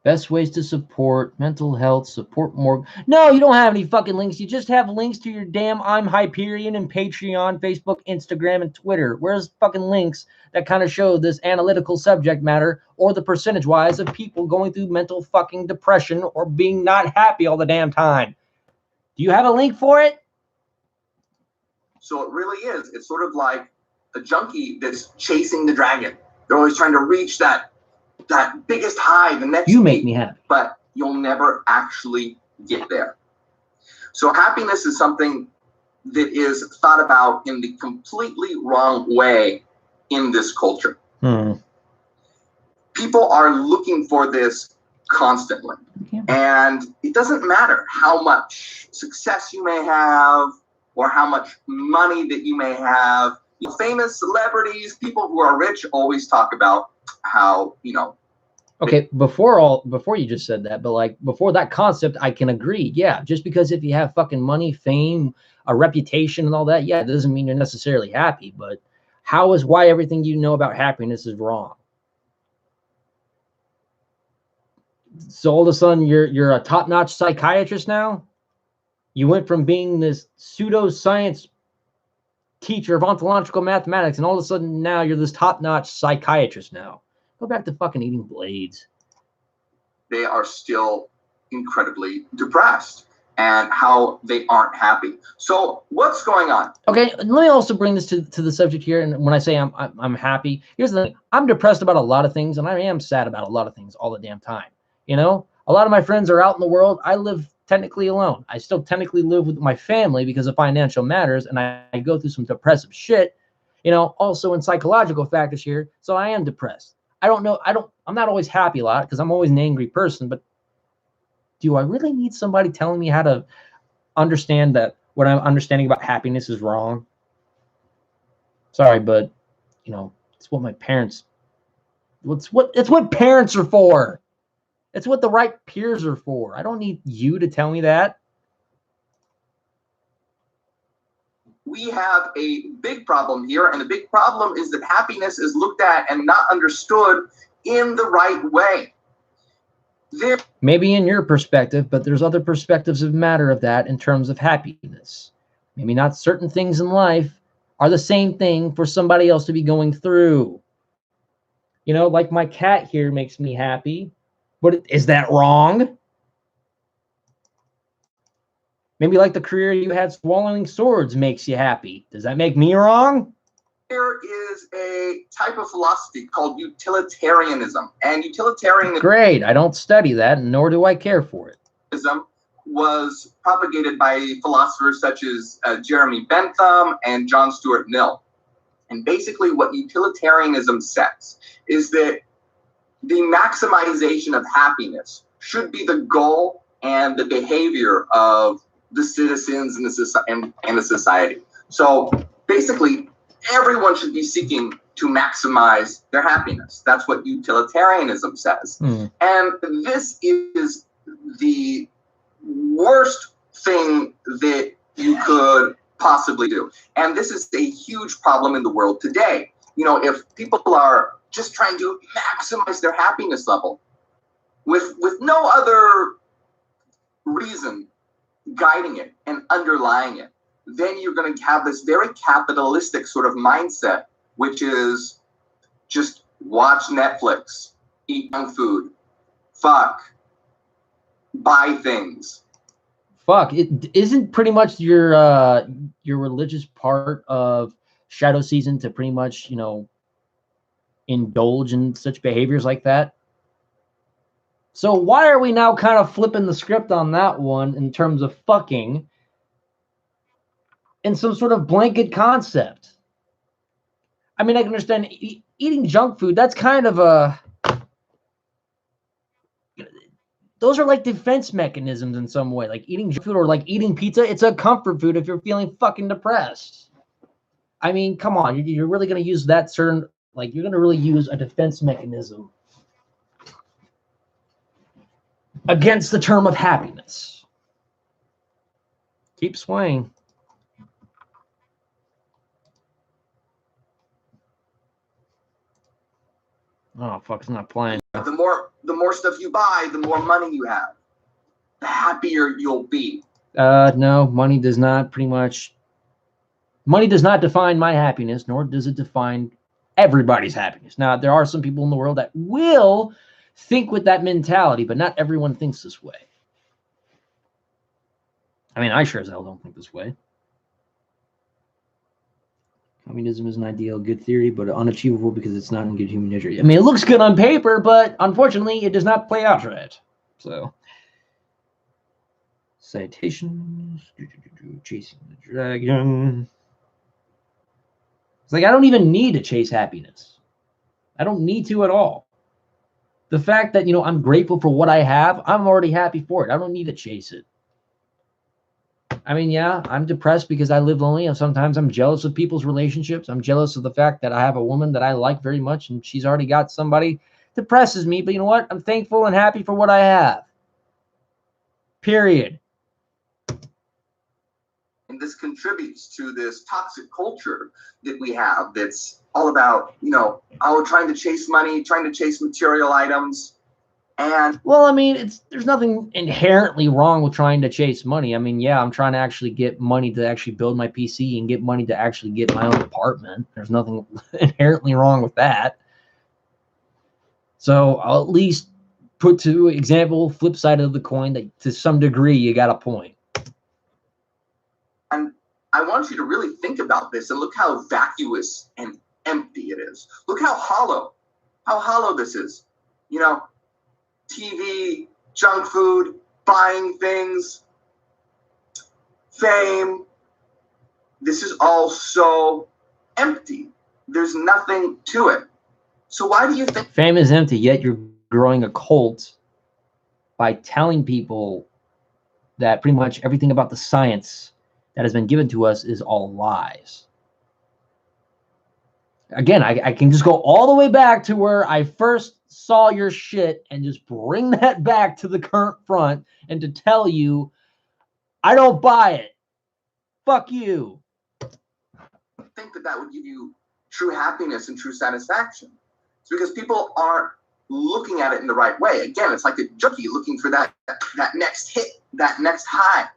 Best ways to support mental health, support more. No, you don't have any fucking links. You just have links to your damn I'm Hyperion and Patreon, Facebook, Instagram, and Twitter. Where's fucking links that kind of show this analytical subject matter or the percentage-wise of people going through mental fucking depression or being not happy all the damn time? Do you have a link for it? So it really is. It's sort of like a junkie that's chasing the dragon. They're always trying to reach that biggest high, the next You make me happy. But you'll never actually get there. So happiness is something that is thought about in the completely wrong way in this culture. People are looking for this constantly. And it doesn't matter how much success you may have or how much money that you may have. Famous celebrities, people who are rich always talk about how, you know. Okay, before you just said that, but like before that concept, I can agree. Yeah, just because if you have fucking money, fame, a reputation and all that, yeah, it doesn't mean you're necessarily happy. But why everything you know about happiness is wrong? So all of a sudden you're a top-notch psychiatrist now? You went from being this pseudoscience teacher of ontological mathematics, and all of a sudden now you're this top-notch psychiatrist now. Go back to fucking eating blades. They are still incredibly depressed. and how they aren't happy. So what's going on? Okay, let me also bring this to the subject here. And when I say I'm happy, here's the thing. I'm depressed about a lot of things, and I am sad about a lot of things all the damn time. You know, a lot of my friends are out in the world. I live technically alone. I still technically live with my family because of financial matters, and I go through some depressive shit, you know, also in psychological factors here. So I am depressed. I'm not always happy a lot because I'm always an angry person, but do I really need somebody telling me how to understand that what I'm understanding about happiness is wrong? Sorry, but you know, it's what my parents, it's what parents are for. It's what the right peers are for. I don't need you to tell me that. We have a big problem here, and the big problem is that happiness is looked at and not understood in the right way. Maybe in your perspective, but there's other perspectives of matter of that in terms of happiness. Maybe not certain things in life are the same thing for somebody else to be going through. You know, like my cat here makes me happy, but is that wrong? Maybe like the career you had swallowing swords makes you happy. Does that make me wrong? There is a type of philosophy called utilitarianism, and utilitarianism, great, I don't study that, nor do I care for it, was propagated by philosophers such as Jeremy Bentham and John Stuart Mill. And basically what utilitarianism says is that the maximization of happiness should be the goal and the behavior of the citizens in the society. So basically, everyone should be seeking to maximize their happiness. That's what utilitarianism says. And this is the worst thing that you could possibly do. And this is a huge problem in the world today. You know, if people are just trying to maximize their happiness level with no other reason guiding it and underlying it, then you're going to have this very capitalistic sort of mindset, which is just watch Netflix, eat junk food, fuck, buy things. Fuck, it isn't pretty much your religious part of shadow season to pretty much, you know, indulge in such behaviors like that. So why are we now kind of flipping the script on that one in terms of fucking in some sort of blanket concept? I mean, I can understand eating junk food. That's kind of a, those are like defense mechanisms in some way, like eating junk food or like eating pizza. It's a comfort food if you're feeling fucking depressed. I mean, come on, you're really going to use that certain, like you're going to really use a defense mechanism against the term of happiness. Keep swaying. Oh fuck, it's not playing. The more stuff you buy, the more money you have, the happier you'll be. No, money does not define my happiness, nor does it define everybody's happiness. Now, there are some people in the world that will think with that mentality, but not everyone thinks this way. I mean, I sure as hell don't think this way. Communism is an ideal, good theory, but unachievable because it's not in good human nature. I mean, it looks good on paper, but unfortunately, it does not play out right. So, citations, chasing the dragon. It's like, I don't even need to chase happiness. I don't need to at all. The fact that, you know, I'm grateful for what I have, I'm already happy for it. I don't need to chase it. I mean, yeah, I'm depressed because I live lonely, and sometimes I'm jealous of people's relationships. I'm jealous of the fact that I have a woman that I like very much, and she's already got somebody. Depresses me, but you know what? I'm thankful and happy for what I have. Period. And this contributes to this toxic culture that we have that's all about, you know, trying to chase money, trying to chase material items. And well, I mean, there's nothing inherently wrong with trying to chase money. I mean, yeah, I'm trying to actually get money to actually build my PC and get money to actually get my own apartment. There's nothing inherently wrong with that. So I'll at least put to example, flip side of the coin, that to some degree you got a point. And I want you to really think about this and look how vacuous and empty it is. Look how hollow this is. You know, TV, junk food, buying things, fame. This is all so empty. There's nothing to it. So why do you think fame is empty, yet you're growing a cult by telling people that pretty much everything about the science that has been given to us is all lies? Again, I can just go all the way back to where I first saw your shit and just bring that back to the current front and to tell you, I don't buy it. Fuck you. Think that would give you true happiness and true satisfaction? It's because people aren't looking at it in the right way. Again, it's like a junkie looking for that next hit, that next high.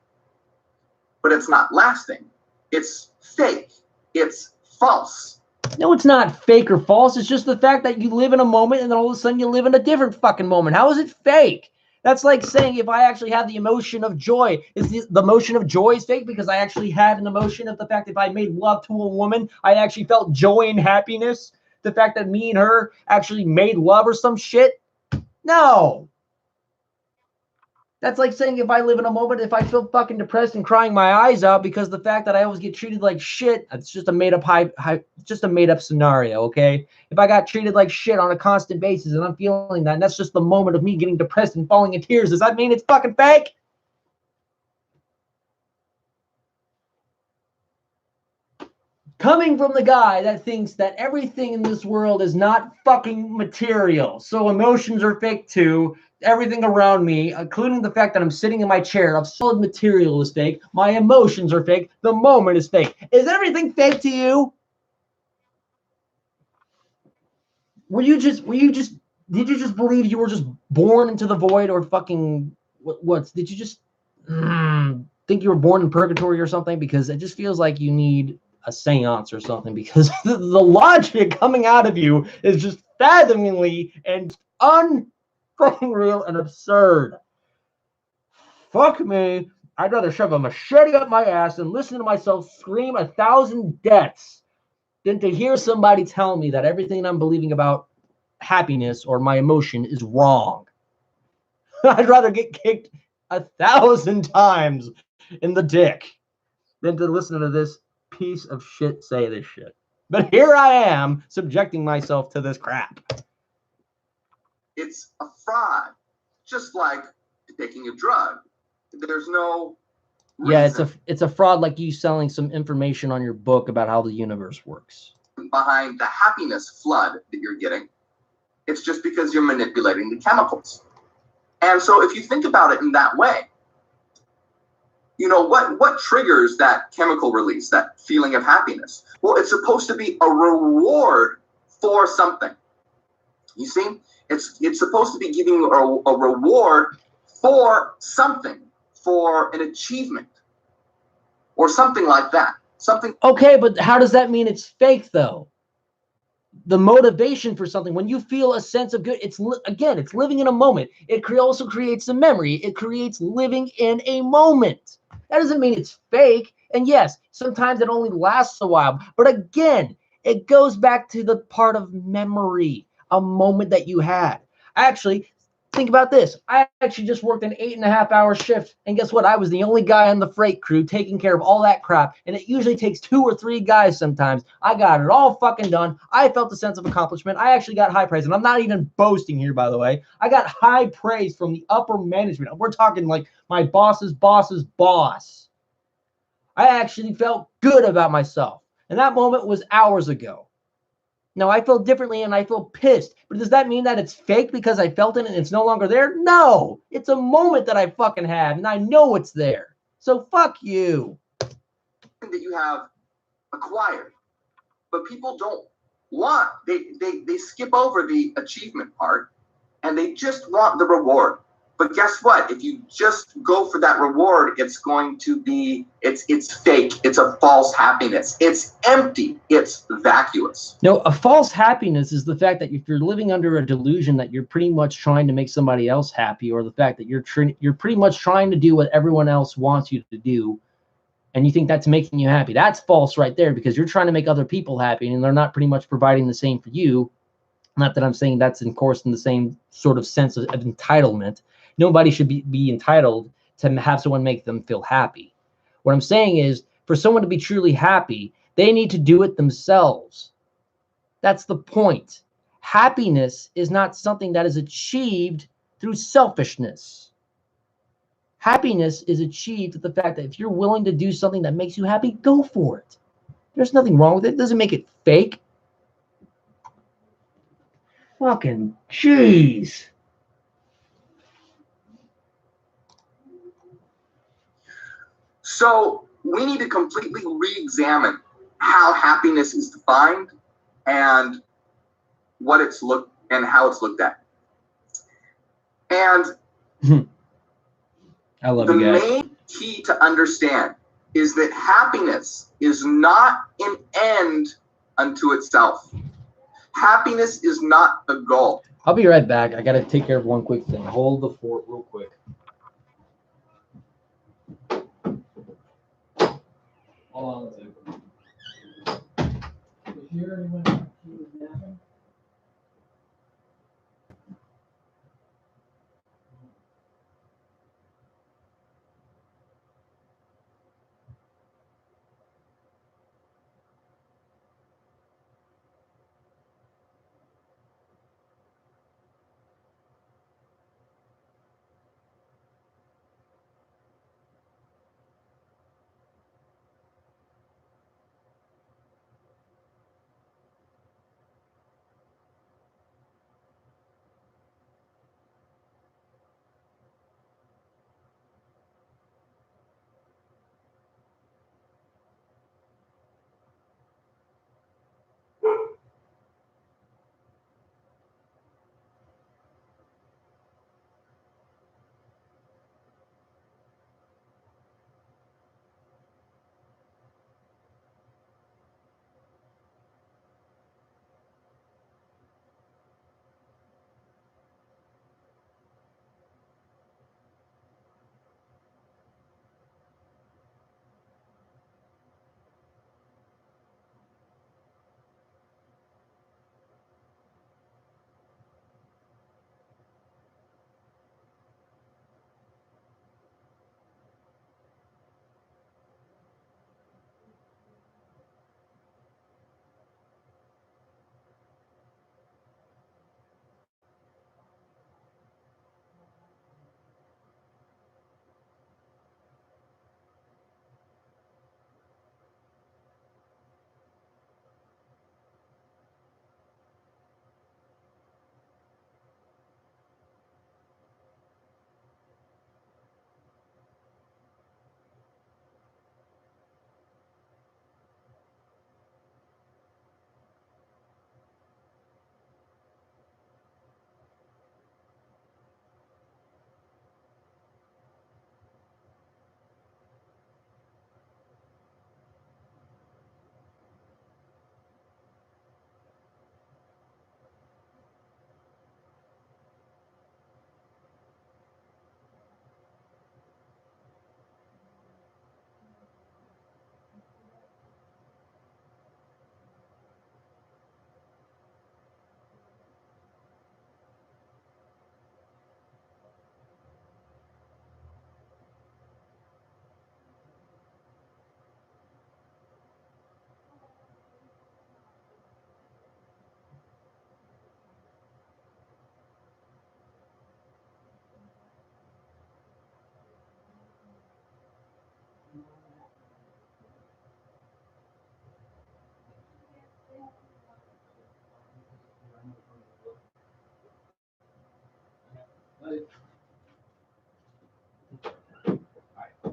But it's not lasting. It's fake. It's false. No, it's not fake or false. It's just the fact that you live in a moment and then all of a sudden you live in a different fucking moment. How is it fake? That's like saying if I actually have the emotion of joy, is the emotion of joy is fake because I actually had an emotion of the fact if I made love to a woman, I actually felt joy and happiness. The fact that me and her actually made love or some shit. No. That's like saying if I live in a moment, if I feel fucking depressed and crying my eyes out because the fact that I always get treated like shit, it's just a made up scenario, okay? If I got treated like shit on a constant basis and I'm feeling that, and that's just the moment of me getting depressed and falling in tears, does that mean it's fucking fake? Coming from the guy that thinks that everything in this world is not fucking material, so emotions are fake too. Everything around me, including the fact that I'm sitting in my chair of solid material is fake. My emotions are fake. The moment is fake. Is everything fake to you? Did you just believe you were just born into the void or fucking did you just think you were born in purgatory or something? Because it just feels like you need a seance or something, because the logic coming out of you is just fathomingly and fucking real and absurd. Fuck me. I'd rather shove a machete up my ass and listen to myself scream 1,000 deaths than to hear somebody tell me that everything I'm believing about happiness or my emotion is wrong. I'd rather get kicked 1,000 times in the dick than to listen to this piece of shit say this shit. But here I am subjecting myself to this crap. It's a fraud, just like taking a drug. There's no reason. Yeah, it's a fraud, like you selling some information on your book about how the universe works. Behind the happiness flood that you're getting, it's just because you're manipulating the chemicals. And so if you think about it in that way, you know, what triggers that chemical release, that feeling of happiness? Well, it's supposed to be a reward for something. You see? It's supposed to be giving you a reward for something, for an achievement, or something like that. Something. Okay, but how does that mean it's fake, though? The motivation for something, when you feel a sense of good, it's living in a moment. It also creates a memory. It creates living in a moment. That doesn't mean it's fake. And yes, sometimes it only lasts a while. But again, it goes back to the part of memory, a moment that you had. Actually, think about this. I actually just worked an 8.5-hour shift. And guess what? I was the only guy on the freight crew taking care of all that crap. And it usually takes 2 or 3 guys sometimes. I got it all fucking done. I felt a sense of accomplishment. I actually got high praise. And I'm not even boasting here, by the way. I got high praise from the upper management. We're talking like my boss's boss's boss. I actually felt good about myself. And that moment was hours ago. Now, I feel differently and I feel pissed. But does that mean that it's fake because I felt it and it's no longer there? No. It's a moment that I fucking had and I know it's there. So fuck you. That you have acquired. But people don't want, they skip over the achievement part and they just want the reward. But guess what? If you just go for that reward, it's going to be, it's fake. It's a false happiness. It's empty. It's vacuous. No, a false happiness is the fact that if you're living under a delusion that you're pretty much trying to make somebody else happy, or the fact that you're pretty much trying to do what everyone else wants you to do, and you think that's making you happy. That's false right there, because you're trying to make other people happy and they're not pretty much providing the same for you. Not that I'm saying that's in course in the same sort of sense of entitlement. Nobody should be entitled to have someone make them feel happy. What I'm saying is, for someone to be truly happy, they need to do it themselves. That's the point. Happiness is not something that is achieved through selfishness. Happiness is achieved with the fact that if you're willing to do something that makes you happy, go for it. There's nothing wrong with it. It doesn't make it fake. Fucking jeez. So we need to completely re-examine how happiness is defined and how it's looked at. And I love the you guys. main key to understand is that happiness is not an end unto itself. Happiness is not a goal. I'll be right back. I got to take care of one quick thing. Hold the fort real quick. Hold on a second. Was here anyone who was napping?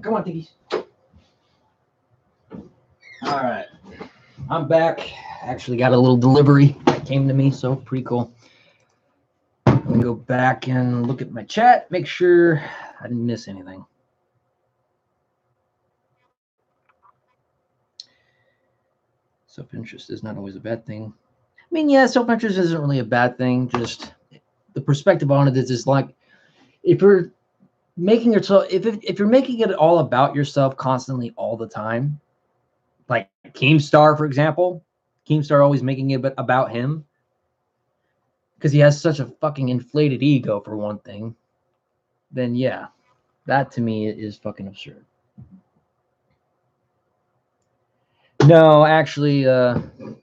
Come on, Tiggies. All right. I'm back. Actually got a little delivery that came to me, so pretty cool. Let me go back and look at my chat, make sure I didn't miss anything. Self-interest is not always a bad thing. I mean, yeah, self-interest isn't really a bad thing. Just the perspective on it is like, if you're making yourself, if you're making it all about yourself constantly all the time, like Keemstar, for example, Keemstar always making it about him because he has such a fucking inflated ego, for one thing, then yeah, that to me is fucking absurd. No, actually, had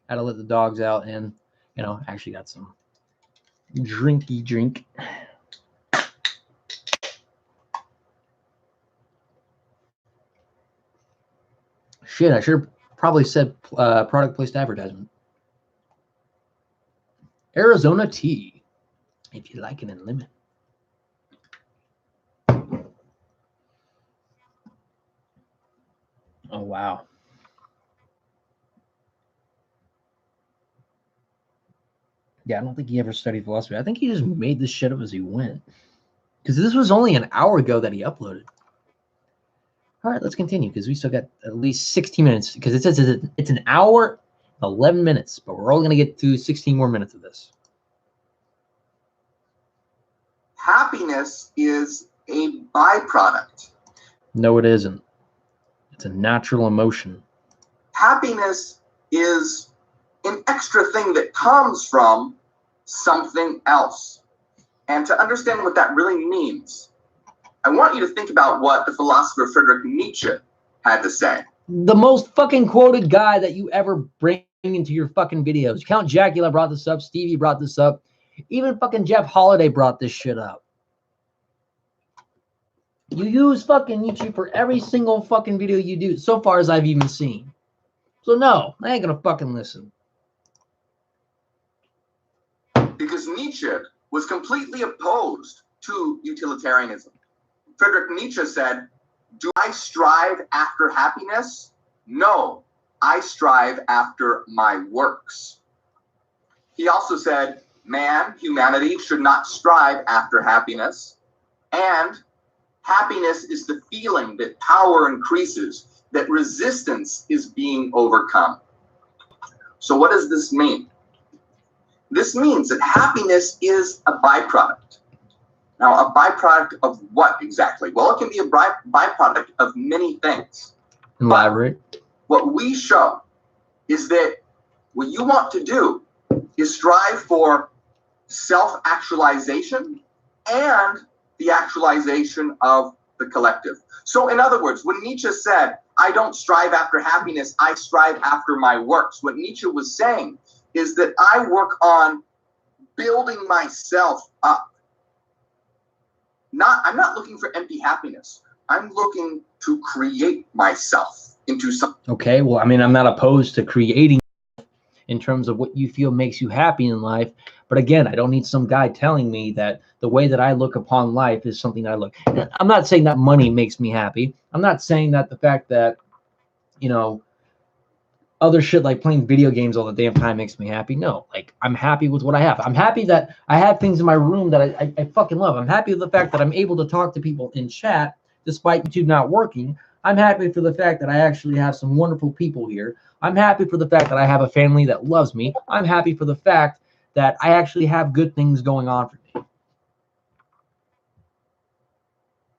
to let the dogs out and, actually got some drinky drink. Shit, I should have probably said product placed advertisement. Arizona tea, if you like it in lemon. Oh, wow. Yeah, I don't think he ever studied philosophy. I think he just made this shit up as he went. Because this was only an hour ago that he uploaded. All right, let's continue because we still got at least 16 minutes. Because it says it's an hour, 11 minutes, but we're only going to get through 16 more minutes of this. Happiness is a byproduct. No, it isn't. It's a natural emotion. Happiness is an extra thing that comes from something else. And to understand what that really means, I want you to think about what the philosopher Friedrich Nietzsche had to say. The most fucking quoted guy that you ever bring into your fucking videos. Count Jacula brought this up. Stevie brought this up. Even fucking Jeff Holiday brought this shit up. You use fucking Nietzsche for every single fucking video you do, so far as I've even seen. So no, I ain't gonna fucking listen. Because Nietzsche was completely opposed to utilitarianism. Friedrich Nietzsche said, "Do I strive after happiness? No, I strive after my works." He also said, humanity should not strive after happiness, and happiness is the feeling that power increases, that resistance is being overcome. So what does this mean? This means that happiness is a byproduct. Now, a byproduct of what exactly? Well, it can be a byproduct of many things. Elaborate. But what we show is that what you want to do is strive for self-actualization and the actualization of the collective. So in other words, when Nietzsche said, "I don't strive after happiness, I strive after my works," what Nietzsche was saying is that I work on building myself up. I'm not looking for empty happiness. I'm looking to create myself into something. Okay, well, I mean, I'm not opposed to creating in terms of what you feel makes you happy in life. But again, I don't need some guy telling me that the way that I look upon life is something that I look. I'm not saying that money makes me happy. I'm not saying that the fact that, other shit like playing video games all the damn time makes me happy. No, like I'm happy with what I have. I'm happy that I have things in my room that I fucking love. I'm happy with the fact that I'm able to talk to people in chat despite YouTube not working. I'm happy for the fact that I actually have some wonderful people here. I'm happy for the fact that I have a family that loves me. I'm happy for the fact that I actually have good things going on for me.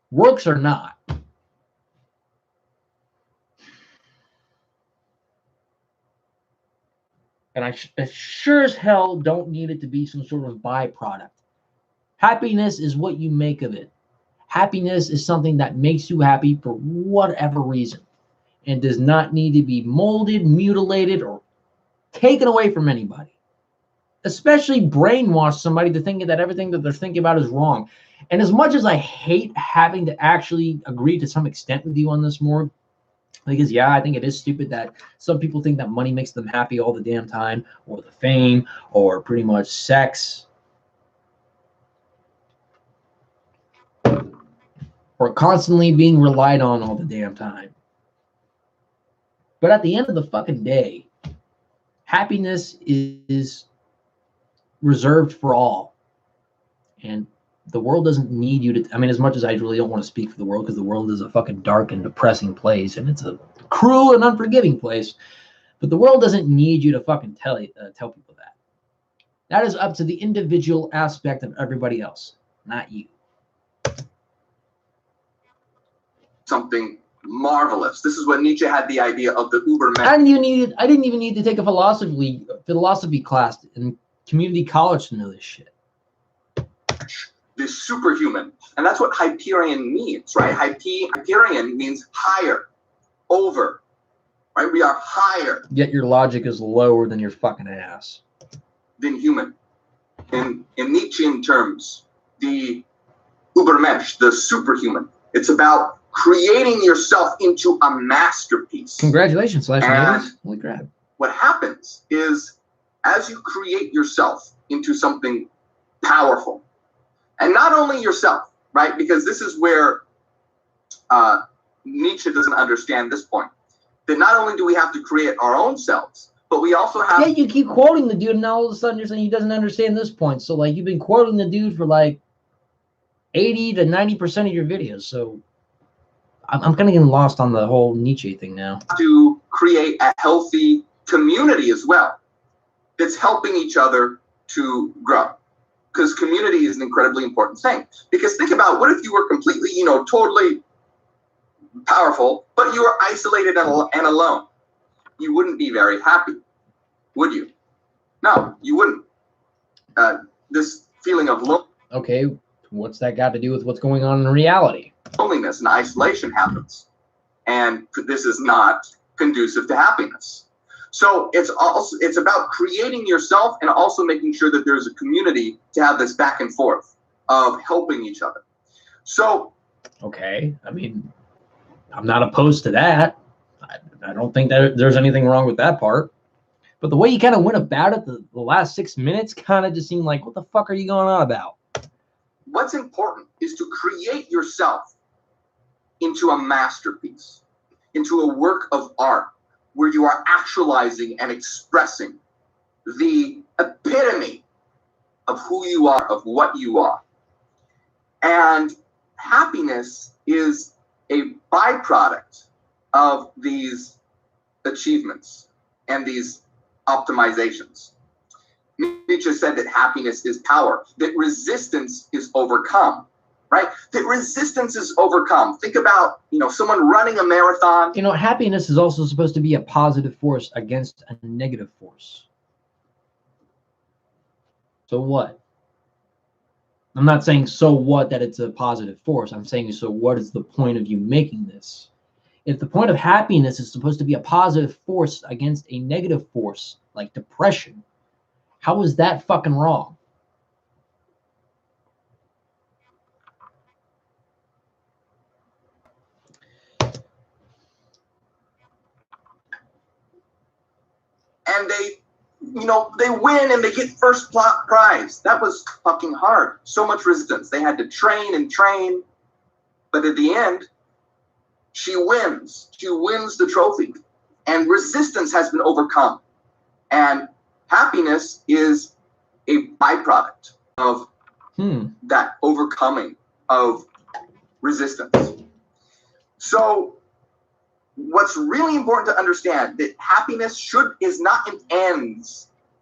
Works or not. And I sure as hell don't need it to be some sort of byproduct. Happiness is what you make of it. Happiness is something that makes you happy for whatever reason and does not need to be molded, mutilated, or taken away from anybody. Especially brainwash somebody to thinking that everything that they're thinking about is wrong. And as much as I hate having to actually agree to some extent with you on this more, because yeah, I think it is stupid that some people think that money makes them happy all the damn time, or the fame, or pretty much sex, or constantly being relied on all the damn time. But at the end of the fucking day, happiness is reserved for all. And the world doesn't need you to, I mean, as much as I really don't want to speak for the world, because the world is a fucking dark and depressing place, and it's a cruel and unforgiving place, but the world doesn't need you to fucking tell people that. That is up to the individual aspect of everybody else, not you. something marvelous. This is what Nietzsche had the idea of the Ubermensch. I didn't even need to take a philosophy class in community college to know this shit. This superhuman. And that's what Hyperion means, right? Hyperion means higher, over, right? We are higher. Yet your logic is lower than your fucking ass. Than human. In Nietzschean terms, the Ubermensch, the superhuman. It's about creating yourself into a masterpiece. Congratulations, /natives. Holy crap. What happens is, as you create yourself into something powerful, and not only yourself, right? Because this is where Nietzsche doesn't understand this point. That not only do we have to create our own selves, but we also have... Yeah, you keep quoting the dude, and now all of a sudden you're saying he doesn't understand this point. So, like, you've been quoting the dude for, like, 80 to 90% of your videos. So, I'm kind of getting lost on the whole Nietzsche thing now. To create a healthy community as well that's helping each other to grow. Because community is an incredibly important thing. Because think about, what if you were completely, totally powerful, but you were isolated and alone? You wouldn't be very happy, would you? No, you wouldn't. This feeling of okay, what's that got to do with what's going on in reality? Loneliness and isolation happens, and this is not conducive to happiness. So it's about creating yourself and also making sure that there's a community to have this back and forth of helping each other. So, okay, I mean, I'm not opposed to that. I don't think that there's anything wrong with that part. But the way you kind of went about it, the last 6 minutes kind of just seemed like, what the fuck are you going on about? What's important is to create yourself into a masterpiece, into a work of art, where you are actualizing and expressing the epitome of who you are, of what you are. And happiness is a byproduct of these achievements and these optimizations. Nietzsche said that happiness is power, that resistance is overcome, right? That resistance is overcome. Think about, someone running a marathon. Happiness is also supposed to be a positive force against a negative force. So what? I'm not saying so what that it's a positive force. I'm saying so what is the point of you making this? If the point of happiness is supposed to be a positive force against a negative force, like depression, how is that fucking wrong? And they win and they get first prize. That was fucking hard. So much resistance. They had to train and train. But at the end, she wins. She wins the trophy. And resistance has been overcome. And happiness is a byproduct of that overcoming of resistance. So what's really important to understand, that happiness is not an end.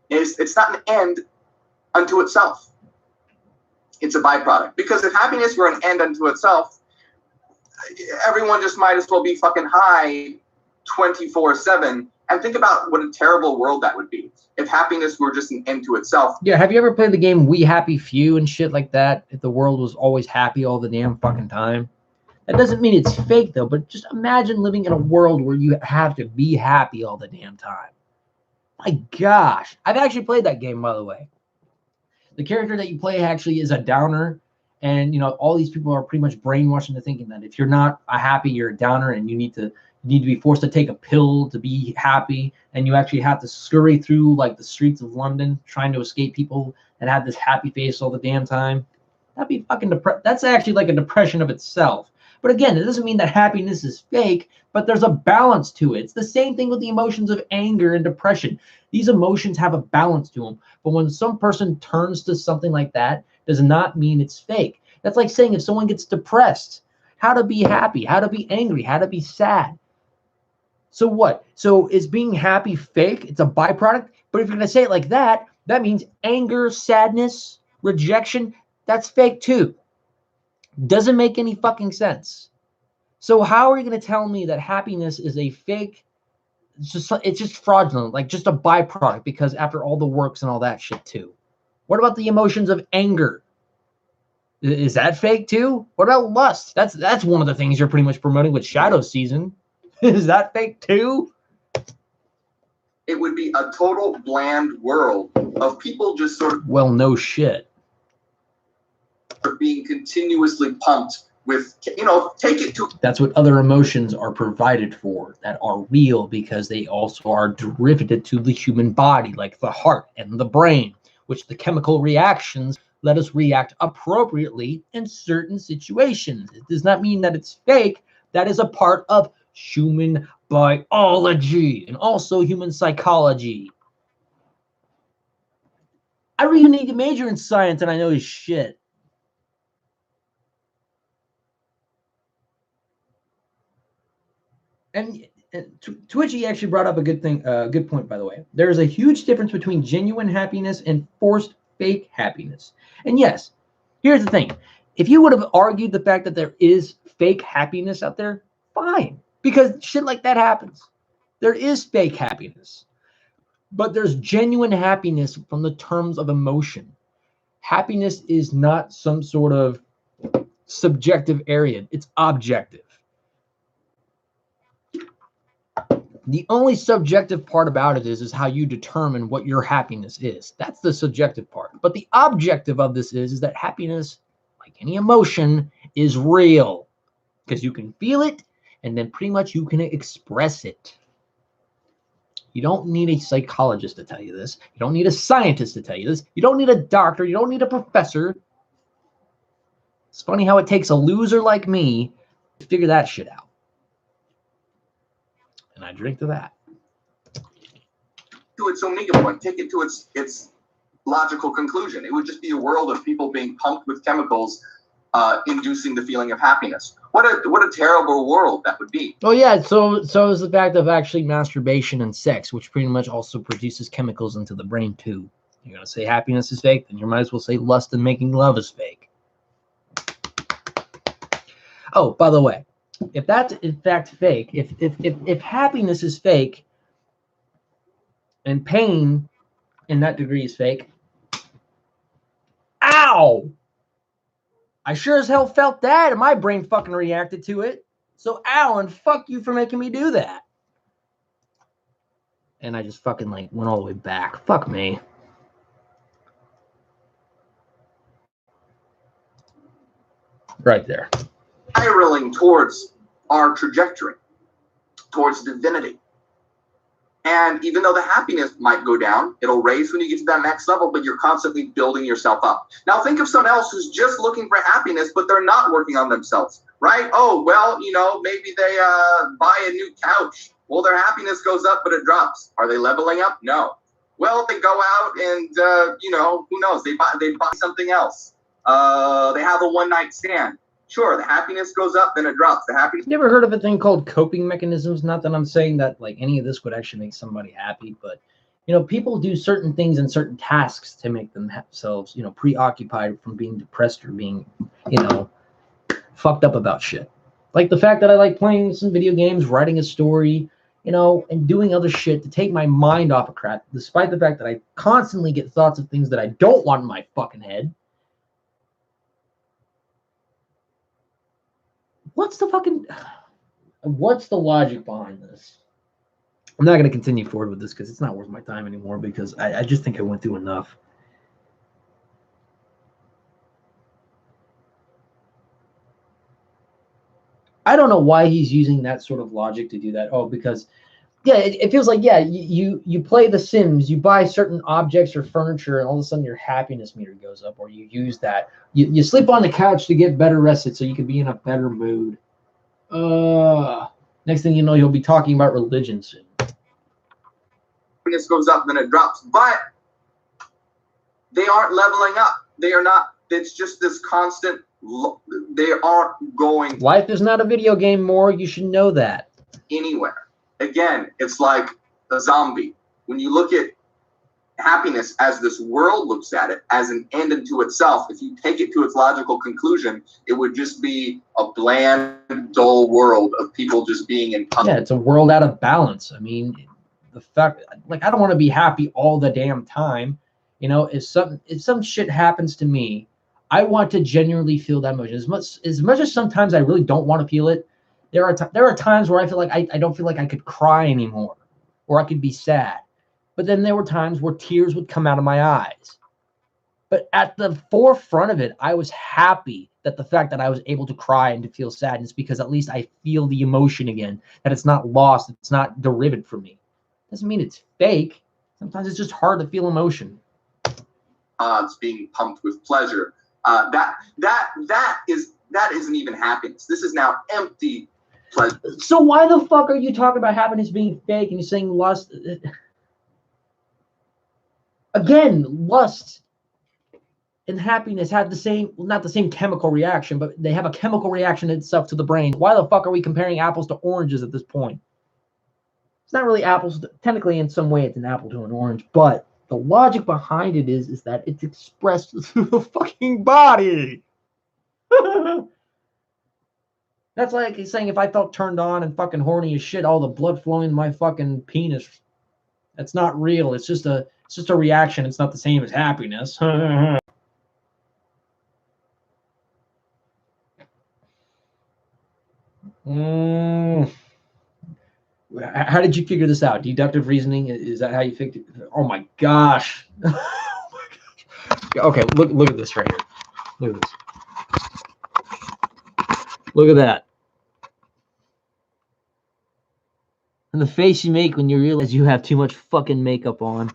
It's not an end unto itself. It's a byproduct. Because if happiness were an end unto itself, everyone just might as well be fucking high 24/7. And think about what a terrible world that would be if happiness were just an end to itself. Yeah, have you ever played the game We Happy Few and shit like that? If the world was always happy all the damn fucking time. That doesn't mean it's fake, though, but just imagine living in a world where you have to be happy all the damn time. My gosh. I've actually played that game, by the way. The character that you play actually is a downer, and, all these people are pretty much brainwashed into thinking that if you're not happy, you're a downer, and you need to be forced to take a pill to be happy, and you actually have to scurry through, like, the streets of London trying to escape people and have this happy face all the damn time. That'd be fucking that's actually like a depression of itself. But again, it doesn't mean that happiness is fake, but there's a balance to it. It's the same thing with the emotions of anger and depression. These emotions have a balance to them. But when some person turns to something like that, does not mean it's fake. That's like saying if someone gets depressed, how to be happy, how to be angry, how to be sad. So what? So is being happy fake? It's a byproduct? But if you're going to say it like that, that means anger, sadness, rejection, that's fake too. Doesn't make any fucking sense. So how are you going to tell me that happiness is a fake? It's just fraudulent, like just a byproduct, because after all the works and all that shit too. What about the emotions of anger? Is that fake too? What about lust? That's one of the things you're pretty much promoting with Shadow Season. Is that fake too? It would be a total bland world of people just sort of, well, no shit, being continuously pumped with, you know, take it to. That's what other emotions are provided for, that are real, because they also are derivative to the human body, like the heart and the brain, which the chemical reactions let us react appropriately in certain situations. It does not mean that it's fake. That is a part of human biology and also human psychology. I really need to major in science, and I know his shit. And Twitchy actually brought up a good thing, good point, by the way. There is a huge difference between genuine happiness and forced fake happiness. And yes, here's the thing. If you would have argued the fact that there is fake happiness out there, fine. Because shit like that happens. There is fake happiness. But there's genuine happiness from the terms of emotion. Happiness is not some sort of subjective area. It's objective. The only subjective part about it is how you determine what your happiness is. That's the subjective part. But the objective of this is that happiness, like any emotion, is real. Because you can feel it, and then pretty much you can express it. You don't need a psychologist to tell you this. You don't need a scientist to tell you this. You don't need a doctor. You don't need a professor. It's funny how it takes a loser like me to figure that shit out. And I drink to that. To its omega point, take it to its logical conclusion. It would just be a world of people being pumped with chemicals, inducing the feeling of happiness. What a terrible world that would be. Oh yeah, so is the fact of actually masturbation and sex, which pretty much also produces chemicals into the brain too. You're gonna say happiness is fake, then you might as well say lust and making love is fake. Oh, by the way, if that's in fact fake, if happiness is fake and pain in that degree is fake, ow! I sure as hell felt that, and my brain fucking reacted to it. So ow, and fuck you for making me do that. And I just fucking like went all the way back. Fuck me. Right there. Spiraling towards our trajectory, towards divinity. And even though the happiness might go down, it'll raise when you get to that next level, but you're constantly building yourself up. Now think of someone else who's just looking for happiness, but they're not working on themselves, right? Oh, well, you know, maybe they buy a new couch. Well, their happiness goes up, but it drops. Are they leveling up? No. Well, they go out and, you know, who knows? They buy something else. They have a one-night stand. Sure, the happiness goes up, then it drops. The happiness. You ever heard of a thing called coping mechanisms? Not that I'm saying that like any of this would actually make somebody happy, but you know, people do certain things and certain tasks to make themselves, you know, preoccupied from being depressed or being, you know, fucked up about shit. Like the fact that I like playing some video games, writing a story, you know, and doing other shit to take my mind off of crap, despite the fact that I constantly get thoughts of things that I don't want in my fucking head. What's the logic behind this? I'm not going to continue forward with this because it's not worth my time anymore, because I just think I went through enough. I don't know why he's using that sort of logic to do that. Oh, because, yeah, it feels like, yeah, you play The Sims, you buy certain objects or furniture, and all of a sudden your happiness meter goes up, or you use that. You sleep on the couch to get better rested so you can be in a better mood. Next thing you know, you'll be talking about religion soon. Happiness goes up, then it drops. But they aren't leveling up. They are not. It's just this constant. They aren't going. Life is not a video game, more. You should know that. Anywhere. Again, it's like a zombie. When you look at happiness, as this world looks at it, as an end unto itself, if you take it to its logical conclusion, it would just be a bland, dull world of people just being in Yeah, it's a world out of balance. I mean, the fact, like, I don't want to be happy all the damn time. You know, if some shit happens to me, I want to genuinely feel that emotion. As much as sometimes I really don't want to feel it, there are times where I feel like I don't feel like I could cry anymore, or I could be sad. But then there were times where tears would come out of my eyes. But at the forefront of it, I was happy that the fact that I was able to cry and to feel sadness, because at least I feel the emotion again, that it's not lost, it's not derived from me. Doesn't mean it's fake. Sometimes it's just hard to feel emotion. It's being pumped with pleasure. That isn't even happiness. This is now empty pleasure. So why the fuck are you talking about happiness being fake and you're saying lust? Again, lust and happiness have the same, not the same chemical reaction, but they have a chemical reaction itself to the brain. Why the fuck are we comparing apples to oranges at this point? It's not really apples. Technically, in some way, it's an apple to an orange, but the logic behind it is that it's expressed through the fucking body. That's like saying if I felt turned on and fucking horny as shit, all the blood flowing in my fucking penis. That's not real. It's just a reaction. It's not the same as happiness. How did you figure this out? Deductive reasoning? Is that how you figured it? Oh my gosh. Oh my gosh. Okay, look at this right here. Look at this. Look at that. And the face you make when you realize you have too much fucking makeup on.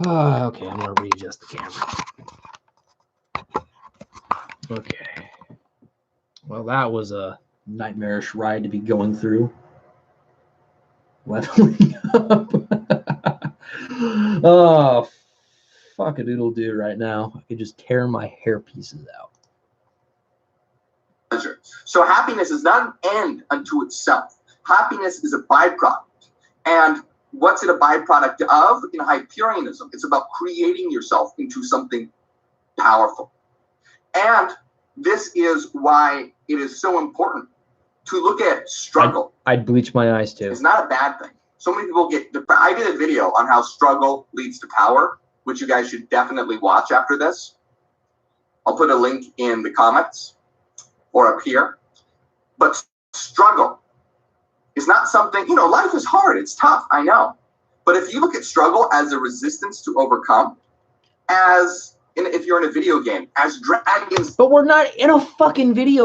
Okay, I'm going to readjust the camera. Okay. Well, that was a nightmarish ride to be going through. Leveling up. Oh, fuck a doodle do right now. I could just tear my hair pieces out. So happiness is not an end unto itself. Happiness is a byproduct. And what's it a byproduct of? In Hyperianism, it's about creating yourself into something powerful. And this is why it is so important to look at struggle. I'd bleach my eyes too. It's not a bad thing. So many people get depressed. I did a video on how struggle leads to power, which you guys should definitely watch after this. I'll put a link in the comments or up here. But struggle is not something, life is hard. It's tough, I know. But if you look at struggle as a resistance to overcome, if you're in a video game, as dragons. But we're not in a fucking video game.